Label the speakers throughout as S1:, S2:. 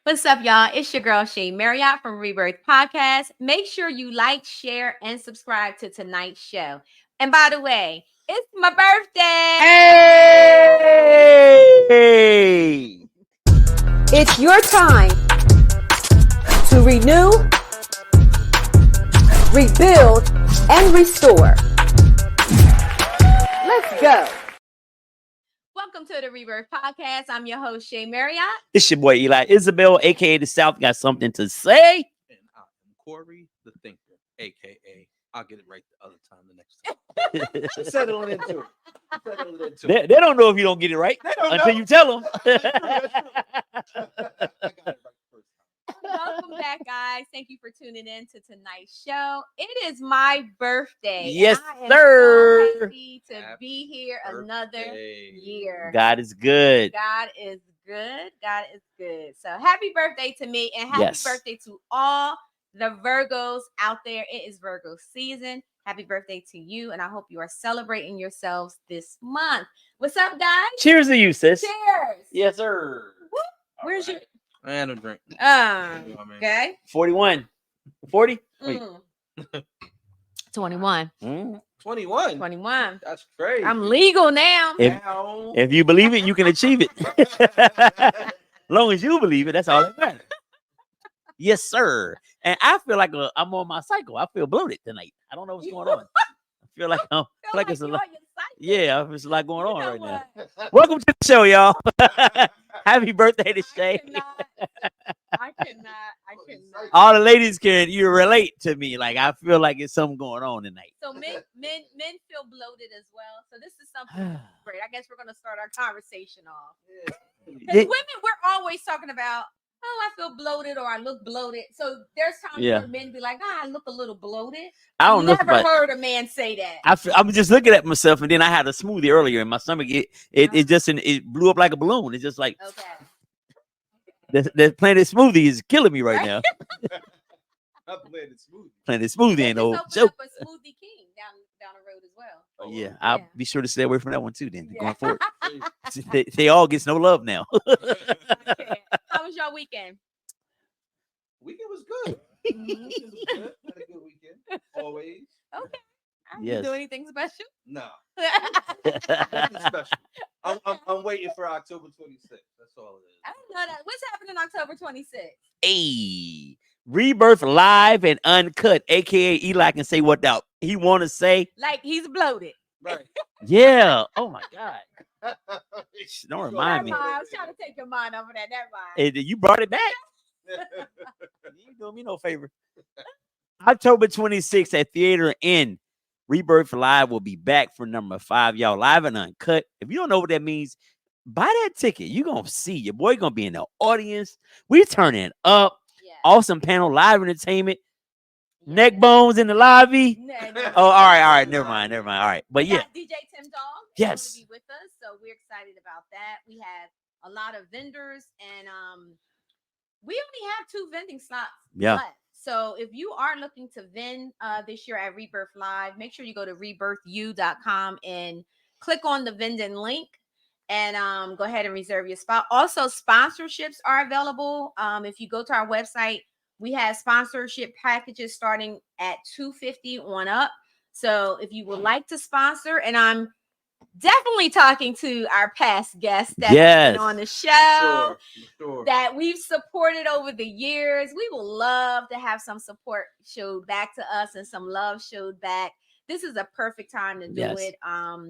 S1: What's up, y'all? It's your girl, Shay Marriott from Rebirth Podcast. Make sure you like, share, and subscribe to tonight's show. And by the way, it's my birthday.
S2: Hey!
S3: It's your time to renew, rebuild, and restore. Let's go.
S1: Welcome to the Rebirth Podcast. I'm your host, Shay Marriott.
S2: It's your boy Eli Isabel, aka the South. Got something to say?
S4: And I'm Corey the Thinker, aka I'll get it right the other time the next time. Settling into it.
S2: They don't know if you don't get it right until you tell them.
S4: I got it right first time.
S1: Welcome back, guys. Thank you for tuning in to tonight's show. It is my birthday.
S2: Yes,
S1: and I am
S2: sir.
S1: So happy to be here another year.
S2: God is good.
S1: God is good. God is good. So happy birthday to me and happy birthday to all the Virgos out there. It is Virgo season. Happy birthday to you. And I hope you are celebrating yourselves this month. What's up, guys?
S2: Cheers to you, sis.
S1: Cheers.
S2: Yes, sir.
S1: Woo. Where's your...
S4: I don't drink.
S1: Okay.
S2: 41. 40? Wait.
S1: 21.
S4: 21.
S1: 21.
S4: That's crazy.
S1: I'm legal now.
S2: If you believe it, you can achieve it. As long as you believe it, that's all that matters. Yes, sir. And I feel like I'm on my cycle. I feel bloated tonight. I don't know what's going on. I feel like it's a lot. Yeah, there's a lot going on right now. Welcome to the show, y'all. Happy birthday to Shay.
S1: I cannot.
S2: All the ladies you relate to me. Like I feel like it's something going on tonight.
S1: So men feel bloated as well. So this is something great. I guess we're gonna start our conversation off. Because women, we're always talking about, I feel bloated or I look bloated. So there's times where men be like, I look a little bloated.
S2: I don't know.
S1: Never heard a man say that.
S2: I'm just looking at myself, and then I had a smoothie earlier, and my stomach it blew up like a balloon. It's just like the Planet Smoothie is killing me right now. Planet Smoothie ain't no joke.
S1: A Smoothie King down the road as well.
S2: Oh, yeah, I'll be sure to stay away from that one too. Then going forward, they all gets no love now.
S1: How was your weekend?
S4: Weekend was good. Weekend was good. Had a good weekend. Always.
S1: Okay. You do anything special?
S4: No. Nothing special. I'm waiting for October 26th. That's all it is.
S1: I don't know that. What's happening October 26th?
S2: Hey, Rebirth live and uncut, aka Eli can say what he want to say.
S1: Like he's bloated.
S4: Right.
S2: Yeah. Oh my God. Don't remind me.
S1: I was trying to take your mind over that. Never mind.
S2: You brought it back. You ain't doing me no favor. October 26th at Theater Inn. Rebirth Live will be back for number 5. Y'all, live and uncut. If you don't know what that means, buy that ticket. You're going to see your boy going to be in the audience. We turning up. Yeah. Awesome panel, live entertainment. Yeah. Neck bones in the lobby. No. Oh, all right. Never mind. All right. But yeah.
S1: DJ Tim Dog.
S2: Yes.
S1: To be with us. So we're excited about that. We have a lot of vendors and we only have 2 vending slots left. So if you are looking to vend this year at Rebirth Live, make sure you go to rebirthu.com and click on the vending link and go ahead and reserve your spot. Also, sponsorships are available. If you go to our website, we have sponsorship packages starting at $250 on up. So if you would like to sponsor, and I'm definitely talking to our past guests that have been on the show that we've supported over the years. We will love to have some support showed back to us and some love showed back. This is a perfect time to do it. I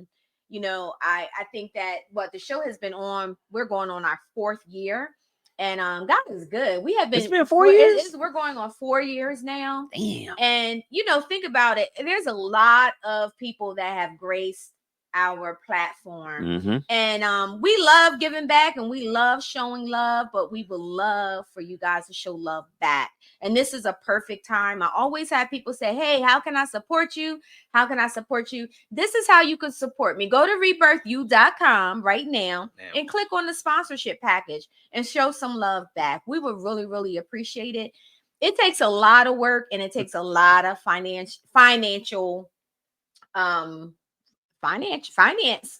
S1: think that the show has been on, we're going on our 4th year. And God is good. We have been.
S2: It's been 4 years.
S1: We're going on 4 years now.
S2: Damn.
S1: And think about it. There's a lot of people that have graced our platform, and we love giving back and we love showing love, but we would love for you guys to show love back. And this is a perfect time. I always have people say, hey, how can I support you? How can I support you? This is how you can support me. Go to rebirthu.com right now and click on the sponsorship package and show some love back. We would really, really appreciate it. It takes a lot of work and it takes a lot of financial finance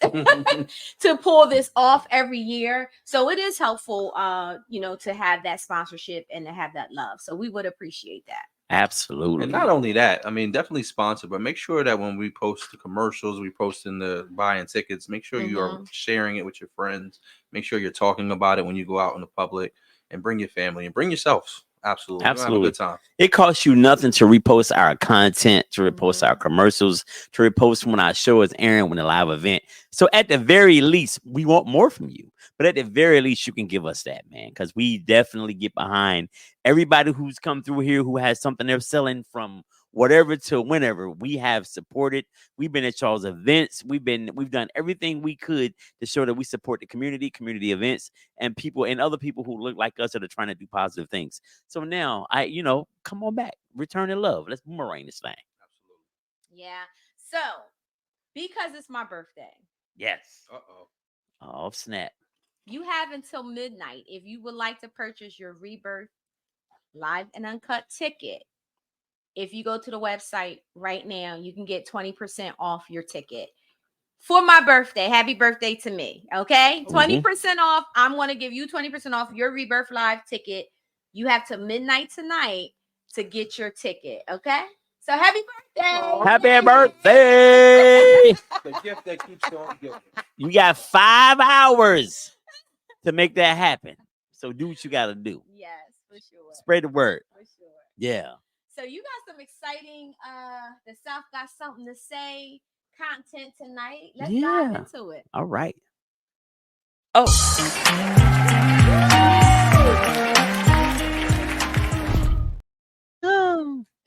S1: to pull this off every year. So it is helpful, to have that sponsorship and to have that love. So we would appreciate that.
S2: Absolutely.
S4: And not only that, I mean, definitely sponsor, but make sure that when we post the commercials, we post in the buying tickets, make sure you are sharing it with your friends. Make sure you're talking about it when you go out in the public, and bring your family and bring yourselves. Absolutely. Have a good time.
S2: It costs you nothing to repost our content, to repost our commercials, to repost when our show is airing, when a live event. So at the very least, we want more from you. But at the very least, you can give us that, man, because we definitely get behind everybody who's come through here who has something they're selling from whatever to whenever. We have supported. We've been at y'all's events. We've done everything we could to show that we support the community events, and people and other people who look like us that are trying to do positive things. So now come on back, return in love. Let's boomerang this thing.
S1: Absolutely. Yeah. So because it's my birthday.
S2: Yes. Oh, snap.
S1: You have until midnight if you would like to purchase your Rebirth live and uncut ticket. If you go to the website right now, you can get 20% off your ticket for my birthday. Happy birthday to me. Okay. 20% off. I'm going to give you 20% off your Rebirth live ticket. You have to midnight tonight to get your ticket. Okay. So happy birthday.
S2: Happy birthday.
S4: The gift that keeps on giving.
S2: You got 5 hours to make that happen. So do what you got to do.
S1: Yes, for sure.
S2: Spread the word.
S1: For sure.
S2: Yeah.
S1: So you got some exciting, the South got something to say content tonight. Let's dive into it.
S2: All right. Oh.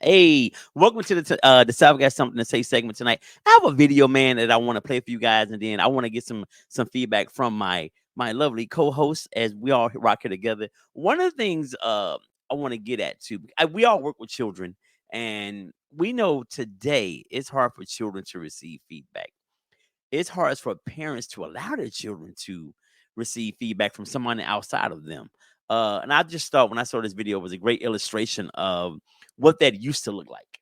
S2: Hey, welcome to the South Got Something to Say segment tonight. I have a video, man, that I want to play for you guys, and then I want to get some feedback from my lovely co-host as we all rock here together. One of the things I want to get at too, we all work with children, and we know today it's hard for children to receive feedback. It's hard for parents to allow their children to receive feedback from someone outside of them. And I just thought when I saw this video, it was a great illustration of what that used to look like.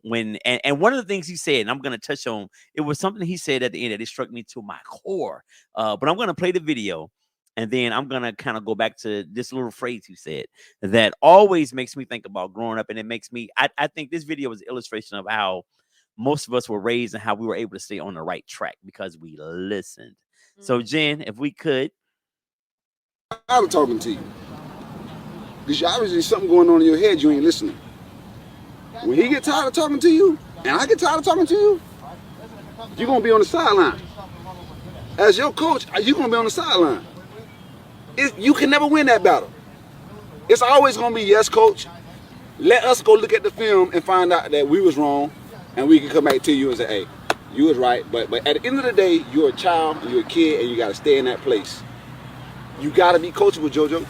S2: When one of the things he said, and I'm going to touch on, it was something he said at the end that it struck me to my core. But I'm going to play the video, and then I'm going to kind of go back to this little phrase he said that always makes me think about growing up. And it makes me, I think this video is an illustration of how most of us were raised and how we were able to stay on the right track because we listened. So Jen, if we could.
S5: I'm talking to you. Because obviously something going on in your head, you ain't listening. When he get tired of talking to you, and I get tired of talking to you, you're going to be on the sideline. As your coach, you're going to be on the sideline. You can never win that battle. It's always going to be, yes, coach, let us go look at the film and find out that we was wrong, and we can come back to you and say, hey, you was right. But at the end of the day, you're a child, and you're a kid, and you got to stay in that place. You got to be coachable, JoJo.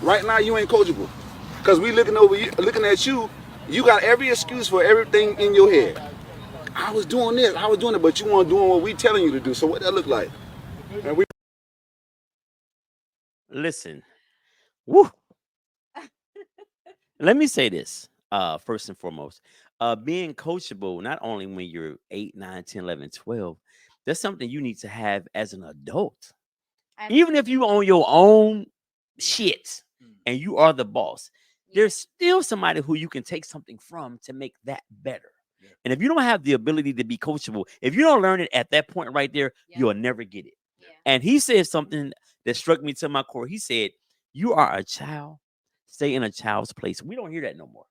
S5: Right now, you ain't coachable. Because we looking at you, you got every excuse for everything in your head. I was doing this, I was doing it, but you weren't doing what we telling you to do. So what that look like? And
S2: listen. Woo. Let me say this, first and foremost. Being coachable, not only when you're 8, 9, 10, 11, 12, that's something you need to have as an adult. Even if you own your own shit and you are the boss, there's still somebody who you can take something from to make that better. Yeah. And if you don't have the ability to be coachable, if you don't learn it at that point right there, you'll never get it. Yeah. And he said something that struck me to my core. He said, you are a child, stay in a child's place. We don't hear that no more.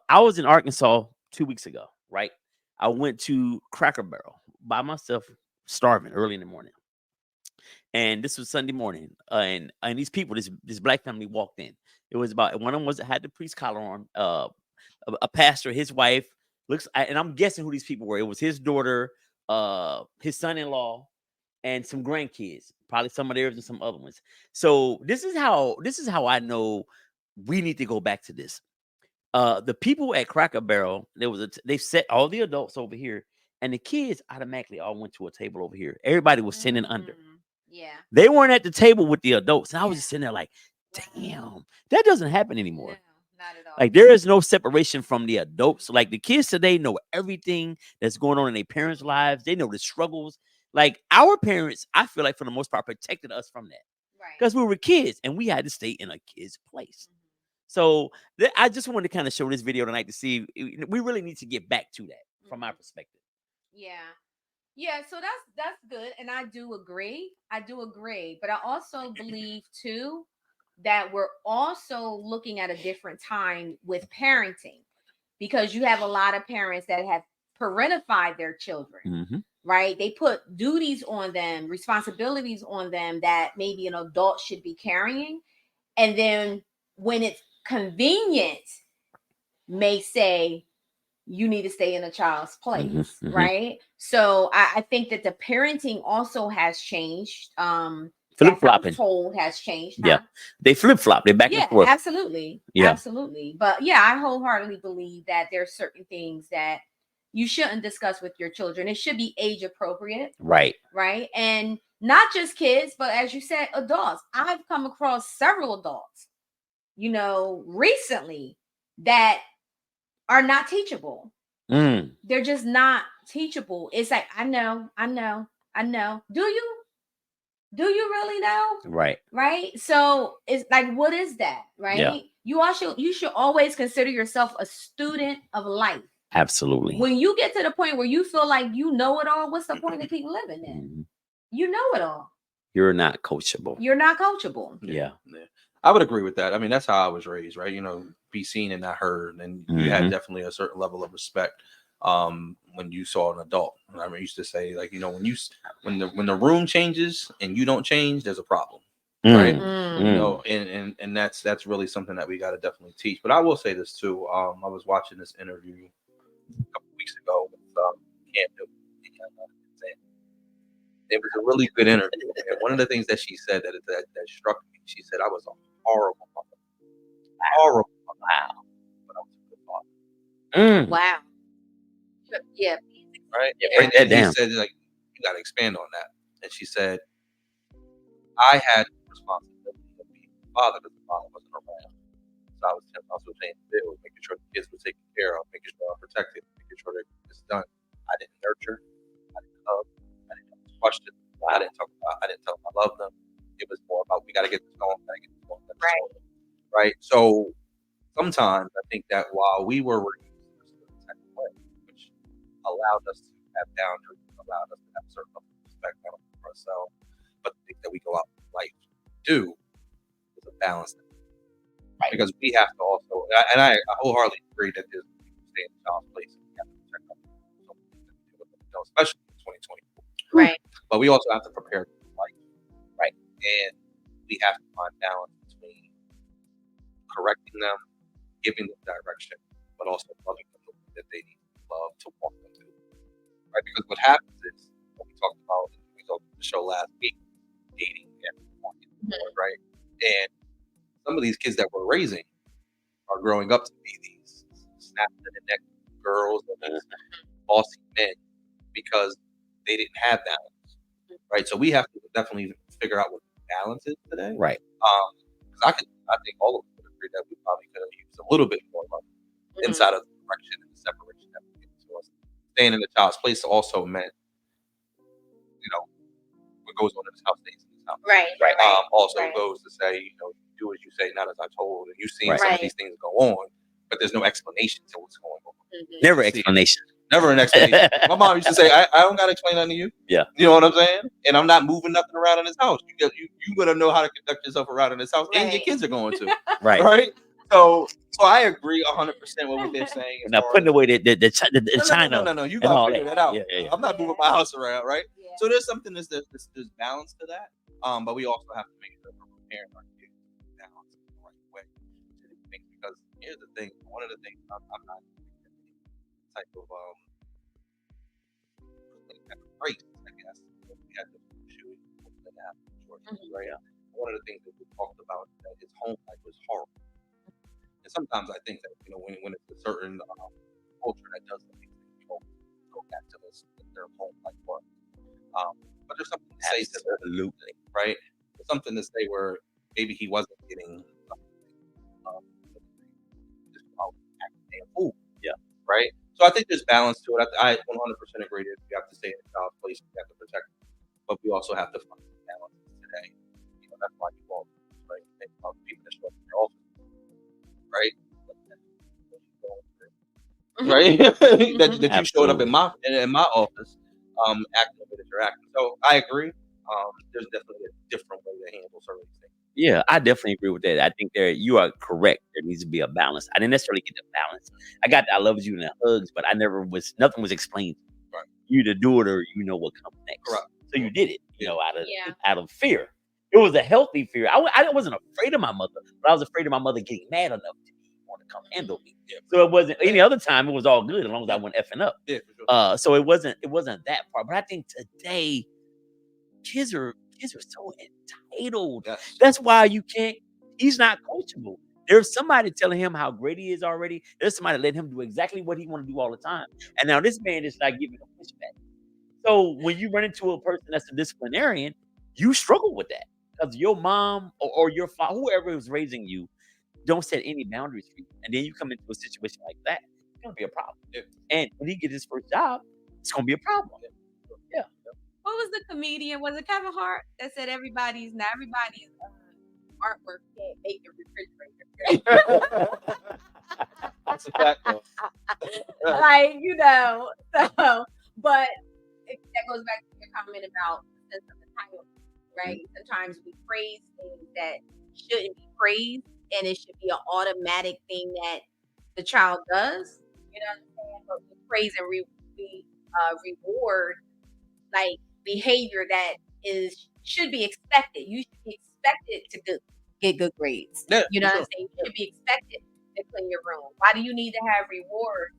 S2: I was in Arkansas 2 weeks ago, right? I went to Cracker Barrel by myself, starving early in the morning. And this was Sunday morning, and these people, this black family walked in. It was about, one of them had the priest collar on, a pastor, his wife, and I'm guessing who these people were. It was his daughter, his son-in-law, and some grandkids, probably some of theirs and some other ones. So this is how I know we need to go back to this. The people at Cracker Barrel, they set all the adults over here, and the kids automatically all went to a table over here. Everybody was sitting under.
S1: Yeah.
S2: They weren't at the table with the adults. And I was just sitting there like, damn, that doesn't happen anymore.
S1: Not at all.
S2: Like there is no separation from the adults. Like the kids today know everything that's going on in their parents' lives. They know the struggles. Like our parents, I feel like for the most part, protected us from that
S1: Right.
S2: because we were kids and we had to stay in a kid's place. So I just wanted to kind of show this video tonight to see we really need to get back to that from my perspective.
S1: Yeah, so that's good, and I do agree. But I also believe too that we're also looking at a different time with parenting, because you have a lot of parents that have parentified their children, right? They put duties on them, responsibilities on them that maybe an adult should be carrying, and then when it's convenient, may say you need to stay in a child's place, right? So I think that the parenting also has changed.
S2: Flip-flopping.
S1: Household has changed.
S2: Yeah, they flip-flop. They're back and forth.
S1: Absolutely. But yeah, I wholeheartedly believe that there's certain things that you shouldn't discuss with your children. It should be age appropriate.
S2: Right.
S1: And not just kids, but as you said, adults. I've come across several adults, recently that are not teachable. They're just not teachable. It's like, I know. Do you really know? Right. So it's like, what is that? Right.
S2: Yeah.
S1: You should always consider yourself a student of life.
S2: Absolutely.
S1: When you get to the point where you feel like you know it all, what's the point of keep living then? You know it all.
S2: You're not coachable.
S1: Yeah.
S4: I would agree with that. I mean, that's how I was raised, right? Be seen and not heard. And you had definitely a certain level of respect when you saw an adult. And I used to say, like, when the room changes and you don't change, there's a problem. Right. And that's really something that we got to definitely teach. But I will say this too. I was watching this interview a couple weeks ago with Cam Newton. It was a really good interview. And one of the things that she said that struck me, she said, I was a horrible mother. Horrible mother. Wow. But I was a good father.
S1: Wow. Yeah.
S4: Right?
S2: Yeah, break that down.
S4: She said, like, you got to expand on that. And she said, I had responsibility of being a father because the father wasn't around. So I was paying the bills, making sure the kids were taken care of, making sure I'm protected, making sure that it's done. I didn't nurture. I didn't love. I didn't ask questions. I didn't tell them I love them. It was more about, we got to get this going. Right. So sometimes I think that while we were raised in a certain type of way, which allowed us to have boundaries, allowed us to have a certain level of respect not only for ourselves, but the things that we go out in life do is a balance. Right. Because we have to also, and I wholeheartedly agree that there's people stay in the child's place and we have to protect them, especially in 2024.
S1: Right.
S4: But we also have to prepare for life. Right. And we have to find balance between correcting them, giving them direction, but also loving them the way that they need love to walk them through. Right? Because what happens is, what we talked about on the show last week, dating and walking, right? And some of these kids that we're raising are growing up to be these snapped in the neck girls and these bossy men because they didn't have balance. Right. So we have to definitely figure out what balance is today.
S2: Right.
S4: Because I think all of us would agree that we probably could have used a little bit more love inside of the correction and the separation that we get to us. Staying in the child's place also meant, what goes on in this house stays in this house.
S1: Right.
S4: Also goes to say, do as you say, not as I told. And you've seen some of these things go on, but there's no explanation to what's going on.
S2: Never explanation.
S4: Never an explanation. My mom used to say, I don't got to explain nothing to you.
S2: Yeah.
S4: You know what I'm saying? And I'm not moving nothing around in this house. You got to know how to conduct yourself around in this house, and your kids are going to.
S2: Right.
S4: So I agree 100% with what they're saying.
S2: Now putting away the China.
S4: No. You got to figure that out.
S2: Yeah.
S4: I'm not moving my house around, right?
S1: Yeah.
S4: So there's something there's balance to that. But we also have to make sure we're preparing our kids to balance in the right way. Because here's the thing. One of the things I'm not type of race, I guess. We had the shooting that happened in Georgia, right? One of the things that we talked about is that his home life was horrible. And sometimes I think that when it's a certain culture that does things, people go back to their home life was. But there's something to say to that, absolutely, right? There's something to say where maybe he wasn't getting right? So I think there's balance to it. I 100% agree that you have to stay in the child's place, you have to protect them, but we also have to find balance today. That's why you all right think about people that show up in your office, right? Right? that you showed up in my office, acting the way that you're acting. So I agree. There's definitely a different way to handle certain things.
S2: Yeah, I definitely agree with that. I think you are correct. There needs to be a balance. I didn't necessarily get the balance. I got the I love you and the hugs, but nothing was explained.
S4: Right.
S2: You either do it or you know what comes next.
S4: Correct.
S2: So you did it, out of fear. It was a healthy fear. I wasn't afraid of my mother, but I was afraid of my mother getting mad enough to want to come handle me. Yeah. So it wasn't any other time. It was all good as long as I wasn't effing up.
S4: Yeah, for sure.
S2: So it wasn't that part. But I think today kids are so entitled.
S4: Yes.
S2: That's why he's not coachable. There's somebody telling him how great he is already. There's somebody letting him do exactly what he want to do all the time. And now this man is like giving him pushback. So when you run into a person that's a disciplinarian, you struggle with that because your mom or your father, whoever was raising you, don't set any boundaries for you. And then you come into a situation like that, it's going to be a problem.
S4: Yeah.
S2: And when he gets his first job, it's going to be a problem. Yeah.
S1: What was the comedian? Was it Kevin Hart that said everybody's artwork can't make a refrigerator?
S4: That's a fact, though.
S1: So, but that goes back to your comment about the sense of entitlement, right? Mm-hmm. Sometimes we praise things that shouldn't be praised, and it should be an automatic thing that the child does. You know what I'm saying? But we praise and reward like behavior that should be expected. You should be expected to get good grades.
S4: Yeah,
S1: you know what I'm saying? You should be expected to clean your room. Why do you need to have rewards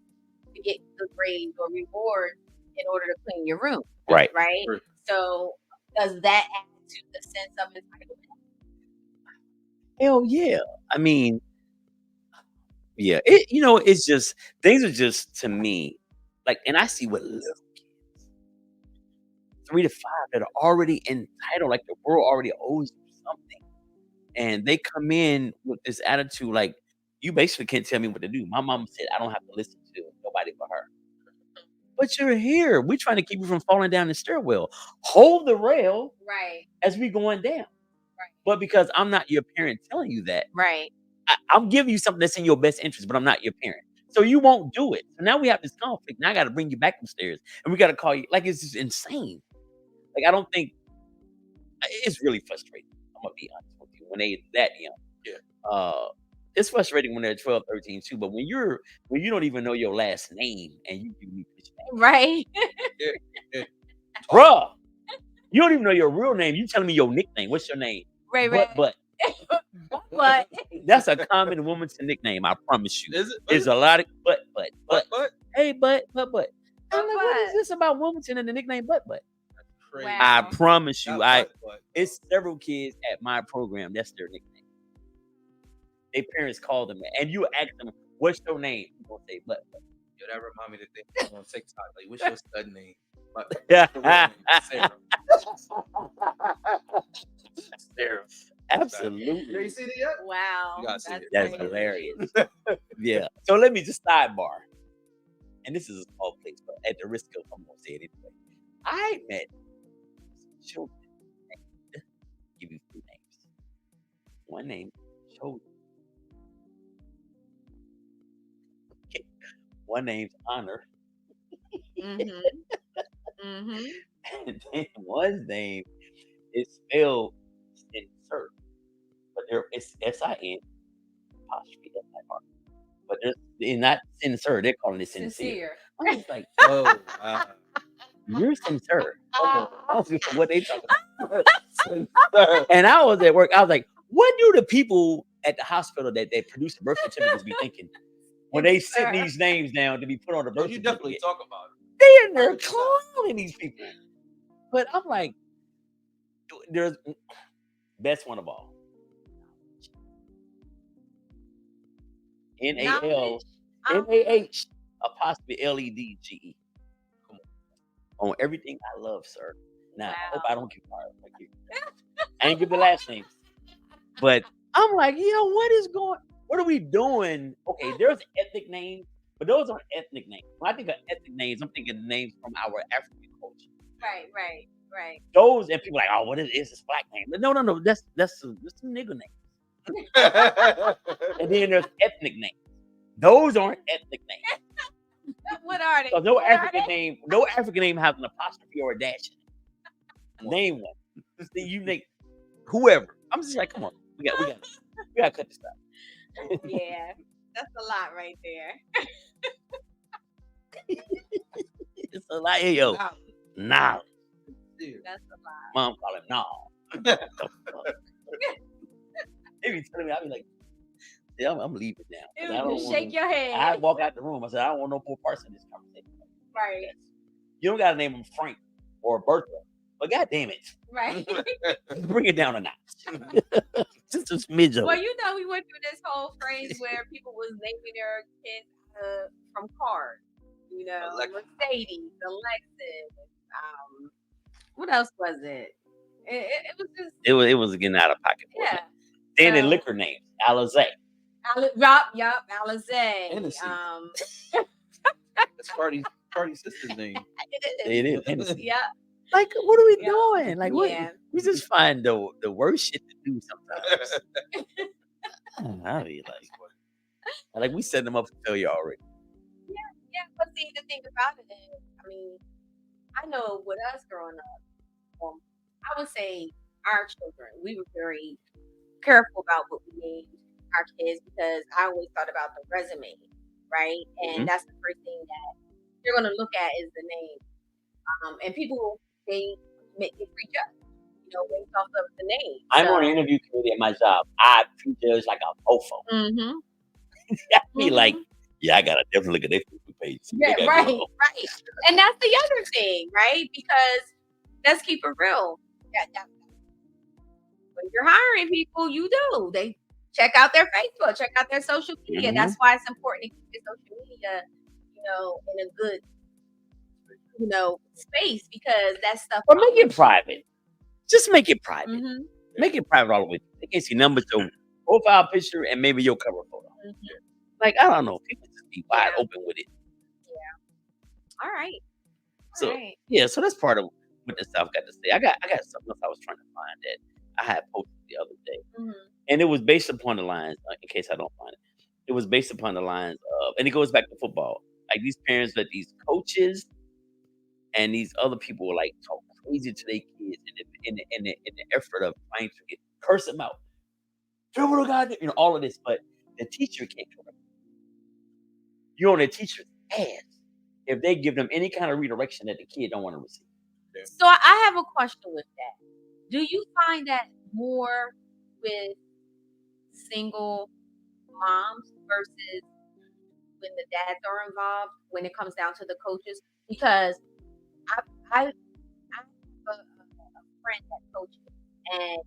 S1: to get good grades or rewards in order to clean your room?
S2: Right.
S1: Right. So does that add to the sense of entitlement?
S2: Hell yeah. I mean, yeah. It's just things are just to me like, and I see what little kids, 3 to 5, that are already entitled, like the world already owes you something, and they come in with this attitude like, you basically can't tell me what to do. My mom said I don't have to listen to nobody but her. But you're here. We're trying to keep you from falling down the stairwell. Hold the rail,
S1: right,
S2: as we going down.
S1: Right.
S2: But because I'm not your parent telling you that,
S1: right,
S2: I'm giving you something that's in your best interest, but I'm not your parent. So you won't do it. So now we have this conflict. Now I got to bring you back upstairs, and we got to call you. Like, it's just insane. Like, I don't think it's really frustrating. I'm gonna be honest with you. When they that young,
S4: yeah.
S2: It's frustrating when they're 12, 13 too. But when you don't even know your last name and you give me this name,
S1: right,
S2: bruh, you don't even know your real name. You telling me your nickname? What's your name?
S1: right.
S2: But that's a common woman's nickname. I promise you.
S4: Is it?
S2: There's a lot of but. Hey, but. I'm like, what
S1: But.
S2: is this about Wilmington and the nickname but?
S4: Crazy.
S1: Wow.
S2: I promise you,
S4: But.
S2: It's several kids at my program. That's their nickname. Their parents call them, and you ask them, "What's your name?" You gonna say but.
S4: Yo, that remind me of the thing on TikTok. Like, what's your stud name?
S2: Yeah.
S4: Sarah.
S2: Absolutely.
S4: You see that yet?
S1: Wow,
S4: You gotta see it.
S2: That's
S1: crazy.
S2: hilarious. Yeah. So let me just sidebar. And this is a small place, but at the risk of, I'm going to say it anyway. I met some children named, give you 2 names. One name, Chosen. Okay. One name's Honor.
S1: Mm-hmm.
S2: And then one's name is spelled Sincere. But it's S-I-N apostrophe S-I-R. But they're not sincere. They're calling it sincere. I was like,
S4: Oh, wow.
S2: you're sincere. What they talking about? And I was at work. I was like, what do the people at the hospital that produce the birth certificates be thinking when they sit these names down to be put on the birth
S4: You
S2: certificate?
S4: definitely talk about it.
S2: They in there clowning these people. But I'm like, there's best one of all. N-A-L N-A-H apostrophe L-E-D-G-E. Come on. On everything I love, sir. Now, I hope I don't get fired like you. I ain't give the last names. But I'm like, what are we doing? Okay, there's ethnic names, But those aren't ethnic names. When I think of ethnic names, I'm thinking names from our African culture.
S1: Right.
S2: Those and people are like, oh, what is this black name? But no, that's some nigger name. And then there's ethnic names. Those aren't ethnic names.
S1: What are they?
S2: So no African name has an apostrophe or a dash in it. Name one. Just the unique whoever. I'm just like, come on. We gotta cut this out.
S1: Yeah. That's a lot right there.
S2: It's a lot. Hey, yo. Nah.
S1: That's a lot.
S2: Mom call him no. They be telling me, I be like, yeah, I'm leaving now. I don't
S1: Shake your head.
S2: I walk out the room. I said, I don't want no more parts in this conversation.
S1: Right.
S2: You don't gotta name him Frank or Bertha. But god damn it.
S1: Right.
S2: Bring it down a notch. Just a smidge of
S1: Well,
S2: it.
S1: you know, we went through this whole phase where people was naming their kids from cars. You know, Mercedes, Lexus. What else was it? It was just.
S2: It was getting out of pocket.
S1: Yeah.
S2: Then the liquor names, Alizé.
S1: Yup, Alizé.
S4: That's Cardi's sister's name.
S2: It is. Hennessy.
S1: Yeah.
S2: Like, what are we doing? Like, what?
S1: Yeah.
S2: We just find the worst shit to do sometimes. I mean, like we set them up for failure already.
S1: Yeah. But see, the thing about it is, I mean, I know with us growing up, I would say our children, we were very careful about what we named our kids because I always thought about the resume, right? And that's the first thing that they're going to look at is the name. And people, they reach up, based off of the name.
S2: I'm on an interview committee at my job. I prejudge like a mofo.
S1: Mm-hmm.
S2: I be like, yeah, I got to definitely look at their Facebook page.
S1: Yeah, right. And that's the other thing, right? Because let's keep it real. When you're hiring people, you do. They check out their Facebook, check out their social media.
S2: Mm-hmm.
S1: That's why it's important to keep your social media, in a good, space because that stuff.
S2: Or make it private. Just make it private.
S1: Mm-hmm.
S2: Make it private all the way. They can see numbers, your profile picture, and maybe your cover photo.
S1: Mm-hmm.
S2: Like, I don't know. People just be wide open with it.
S1: Yeah. All right.
S2: So that's part of what the stuff got to say. I got something else I was trying to find that I had posted the other day. And it was based upon the lines, in case I don't find it. It was based upon the lines of, and it goes back to football. Like these parents let these coaches and these other people like talk crazy to their kids in the effort of trying to curse them out. Dribble the guy, all of this, but the teacher can't correct them. You're on the teacher's ass if they give them any kind of redirection that the kid don't want to receive.
S1: So I have a question with that. Do you find that more with single moms versus when the dads are involved when it comes down to the coaches? Because I have a friend that coaches, and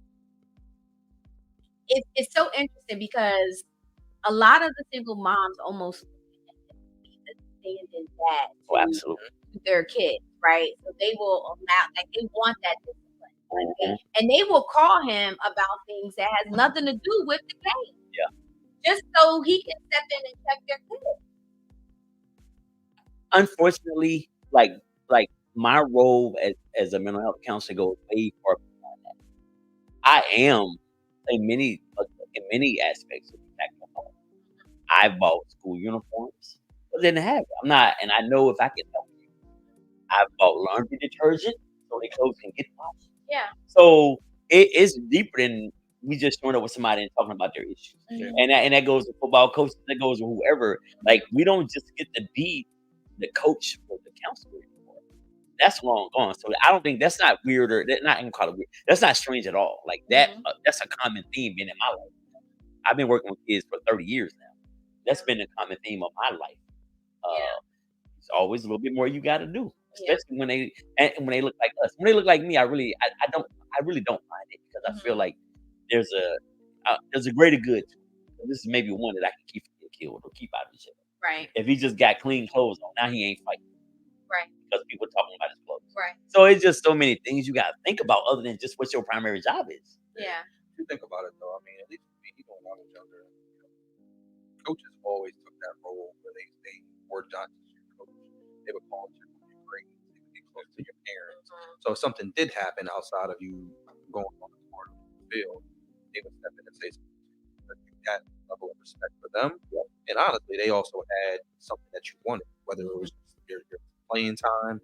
S1: it's so interesting because a lot of the single moms almost stand that
S2: Absolutely.
S1: to their kids, right? So they will allow, they want that discipline, and they will call him about things that has nothing to do with the game. Yeah, just so he can step in and check their kids.
S2: Unfortunately, like my role as a mental health counselor goes way far beyond that. I am in many aspects of the home. I bought school uniforms, but didn't have it. I'm not, and I know if I can help you. I bought laundry detergent so their clothes can get washed.
S1: Yeah.
S2: So it is deeper than we just showing up with somebody and talking about their issues. And that goes to football coaches, that goes to whoever. Like we don't just get to be the coach or the counselor anymore. That's long gone. So I don't think that's not weird or that's not even call it weird. That's not strange at all. Like that, that's a common theme in my life. I've been working with kids for 30 years now. That's been a common theme of my life. It's always a little bit more you got to do, especially when they look like us. When they look like me, I really don't mind it because I feel like there's a greater good. This is maybe one that I can keep from getting killed or keep out of the shit.
S1: Right.
S2: If he just got clean clothes on, now he ain't fighting.
S1: Right.
S2: Because people talking about his clothes.
S1: Right.
S2: So it's just so many things you got to think about other than just what your primary job is.
S1: Yeah.
S4: If you think about it though, I mean, at least when a lot of younger coaches always took that role where they So if something did happen outside of you going on the court field, they would step in and say something. That level of respect for them. And honestly, they also had something that you wanted, whether it was your playing time,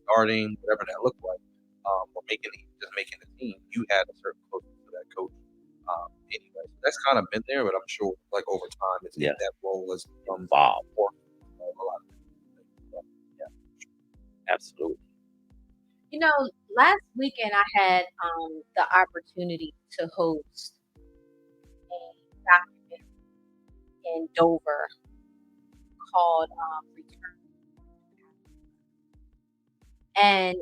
S4: starting, whatever that looked like, or making the team. You had a certain closeness to that coach. Anyway, so that's kind of been there, but I'm sure like over time, that role has become
S2: Wow.
S4: more a lot of things.
S2: Yeah, absolutely.
S1: You know, last weekend I had the opportunity to host a documentary in Dover called Return. And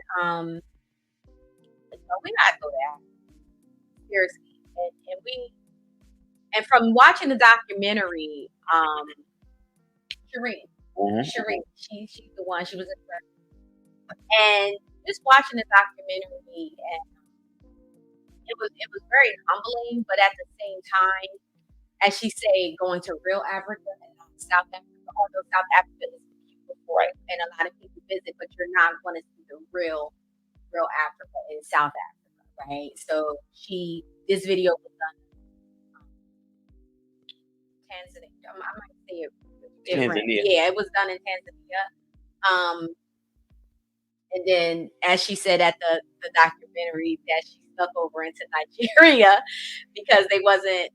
S1: we gotta go there. Seriously. And from watching the documentary, Shireen, she's the one, she was in the and just watching the documentary, and it was very humbling, but at the same time, as she said, going to real Africa and not South Africa, although South Africa is beautiful, right, and a lot of people visit, but you're not going to see the real Africa in South Africa, right? So this video was done in Tanzania. I might say it different.
S2: Tanzania.
S1: Yeah, it was done in Tanzania. And then, as she said at the documentary, that she stuck over into Nigeria because they wasn't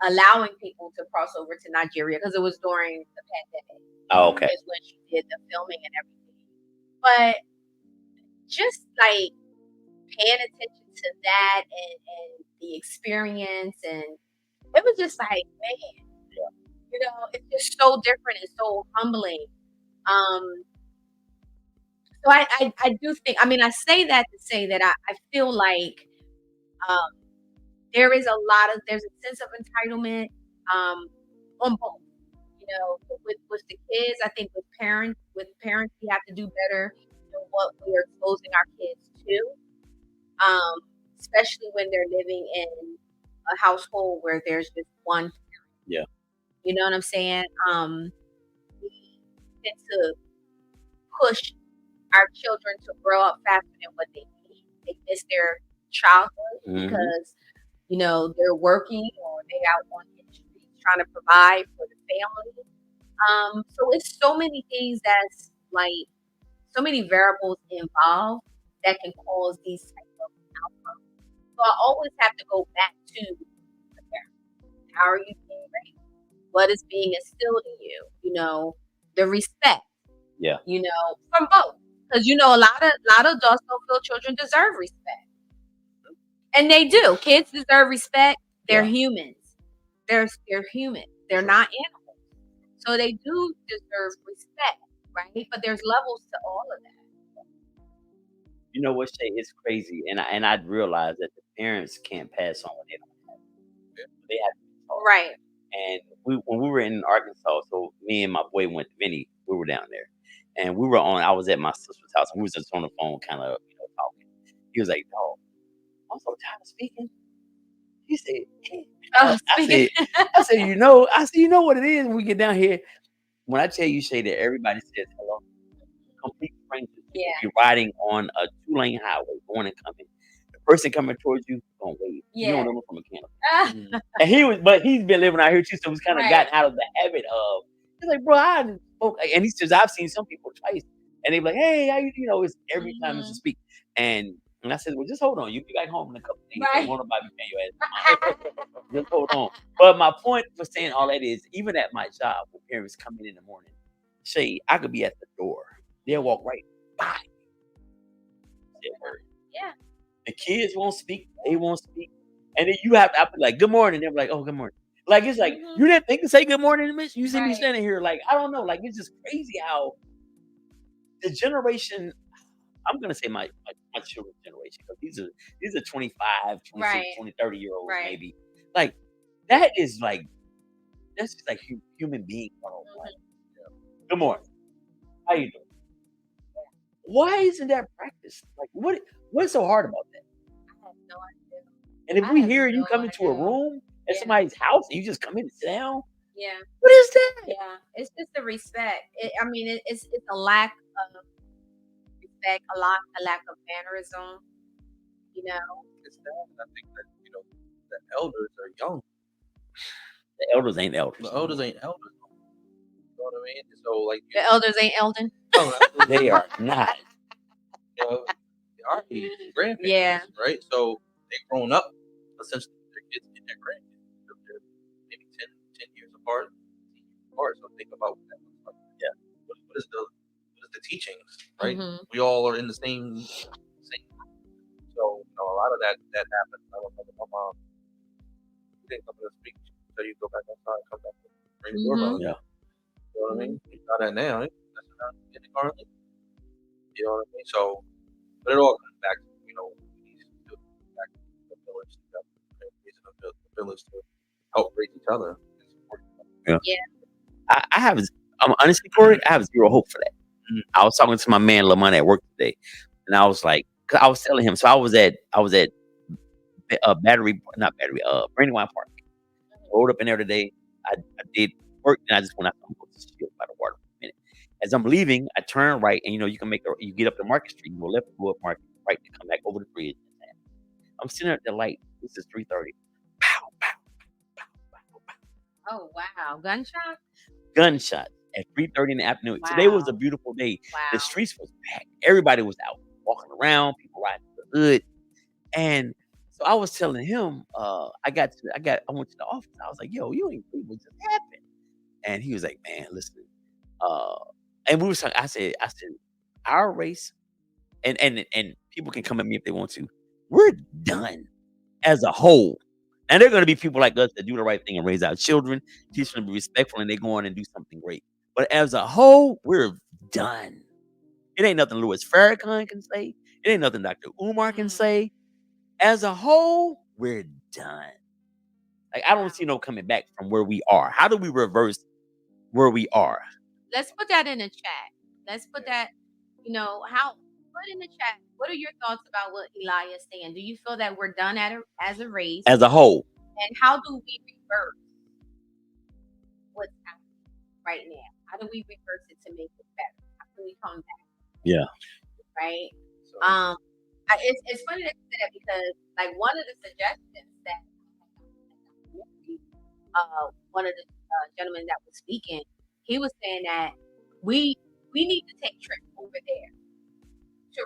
S1: allowing people to cross over to Nigeria because it was during the pandemic.
S2: Oh, okay.
S1: Is when she did the filming and everything. But just like paying attention to that and the experience, and it was just like, man, you know, it's just so different and so humbling. So I do think, I mean, I say that to say that I feel like there's a sense of entitlement on both. You know, with the kids, I think with parents, we have to do better than what we are exposing our kids to, especially when they're living in a household where there's just one parent.
S2: Yeah.
S1: You know what I'm saying? We tend to push our children to grow up faster than what they need. They miss their childhood because, you know, they're working or they're out on the streets trying to provide for the family. So it's so many things that's like, so many variables involved that can cause these types of outcomes. So I always have to go back to the parents. How are you being raised? What is being instilled in you? You know, the respect.
S2: Yeah.
S1: You know, from both. Because, you know, a lot of adults don't feel children deserve respect. And they do. Kids deserve respect. They're humans. They're human. They're not animals. So they do deserve respect, right? But there's levels to all of that.
S2: You know what, Shay? It's crazy. And I realized that the parents can't pass on what they don't have. They have to be taught.
S1: Right.
S2: And when we were in Arkansas, so me and my boy went to Vinny, we were down there. And I was at my sister's house, and we was just on the phone kind of, you know, talking. He was like, "Dog, I'm so tired of speaking." He said, "Hey." I said, you know what it is when we get down here? When I tell you, Shay, that everybody says hello, complete strangers.
S1: Yeah.
S2: You're riding on a 2-lane highway, going and coming. The person coming towards you, gonna wave.
S1: Yeah.
S2: You don't know them from a candle. And he's been living out here too, so he's kind of gotten out of the habit of. He's like, bro, and he says, I've seen some people twice, and they be like, hey, how you know, it's every time you speak. And I said, well, just hold on. You'll be back home in a couple of days.
S1: Right.
S2: Won't nobody be paying your ass. Just hold on. But my point for saying all that is, even at my job, when parents come in the morning, Shay, I could be at the door. They'll walk right by me.
S1: Yeah.
S2: The kids won't speak. They won't speak. And then you have to be like, good morning. They're like, oh, good morning. Like, it's like, you didn't think to say good morning to me? You see me standing here like, I don't know. Like, it's just crazy how the generation, I'm going to say my children's generation, because these are 25, 26, 20, 30-year-olds maybe. Like, that is like, that's just like human being 101. Good morning. How you doing? Why isn't that practiced? Like, what's so hard about that?
S1: I have no idea.
S2: And if we hear you come into a room at somebody's house and you just come in and sit down, what is that?
S1: Yeah, it's just the respect. It's a lack of respect, a lack of mannerism. You know,
S4: It's that, and I think that the elders are young.
S2: The elders ain't elders.
S4: The elders ain't elders. You know what I mean? So like
S1: the elders ain't Eldon.
S4: no, absolutely.
S2: They are not.
S4: They are grandparents,
S1: Yeah.
S4: right? So they've grown up essentially with their kids and their grandkids. They're maybe 10 years apart. So think about what that looks like.
S2: Yeah.
S4: What is the teachings, right?
S1: Mhm.
S4: We all are in the same group. So a lot of that happens. I don't know my mom didn't come to speak, so you go back outside, come back, ring the doorbell.
S2: Yeah.
S4: You know what I mean? You got that now. That's not getting currently. You know what I mean? So, but it all comes back to back to the village, raising the village to help raise each other.
S2: Yeah. I have, honestly, Corey, I have zero hope for that.
S4: Mhm.
S2: I was talking to my man Lamont at work today, and I was like, cause I was telling him. So I was at Brandywine Park. Rolled up in there today. I did work, and I just went out to chill by the water for a minute. As I'm leaving, I turn right, and you can you get up to Market Street, you go left, go up Market, right, to come back over the bridge. I'm sitting there at the light. This is 3:30. Pow, pow, pow, pow, pow.
S1: Oh wow, gunshot.
S2: Gunshot at 3:30 in the afternoon. Today was a
S1: Wow.
S2: beautiful day.
S1: Wow.
S2: The streets was packed. Everybody was out walking around. People riding the hood, and so I was telling him, I went to the office. I was like, "Yo, you ain't believe what just happened." And he was like, "Man, listen." And we were talking. I said, our race, and people can come at me if they want to. We're done as a whole. And there are going to be people like us that do the right thing and raise our children, teach them to be respectful, and they go on and do something great. But as a whole, we're done. It ain't nothing Louis Farrakhan can say. It ain't nothing Dr. Umar can say. As a whole, we're done. Like, I don't see no coming back from where we are. How do we reverse where we are?
S1: Let's put that in the chat. Let's put that, put in the chat. What are your thoughts about what Eli is saying? Do you feel that we're done as a race?
S2: As a whole.
S1: And how do we reverse what's happening right now? How do we reverse it to make it better? How can we come back?
S2: Yeah.
S1: Right?
S4: So,
S1: It's funny that you say that because, like, one of the suggestions that one of the gentlemen that was speaking, he was saying that we need to take trips over there to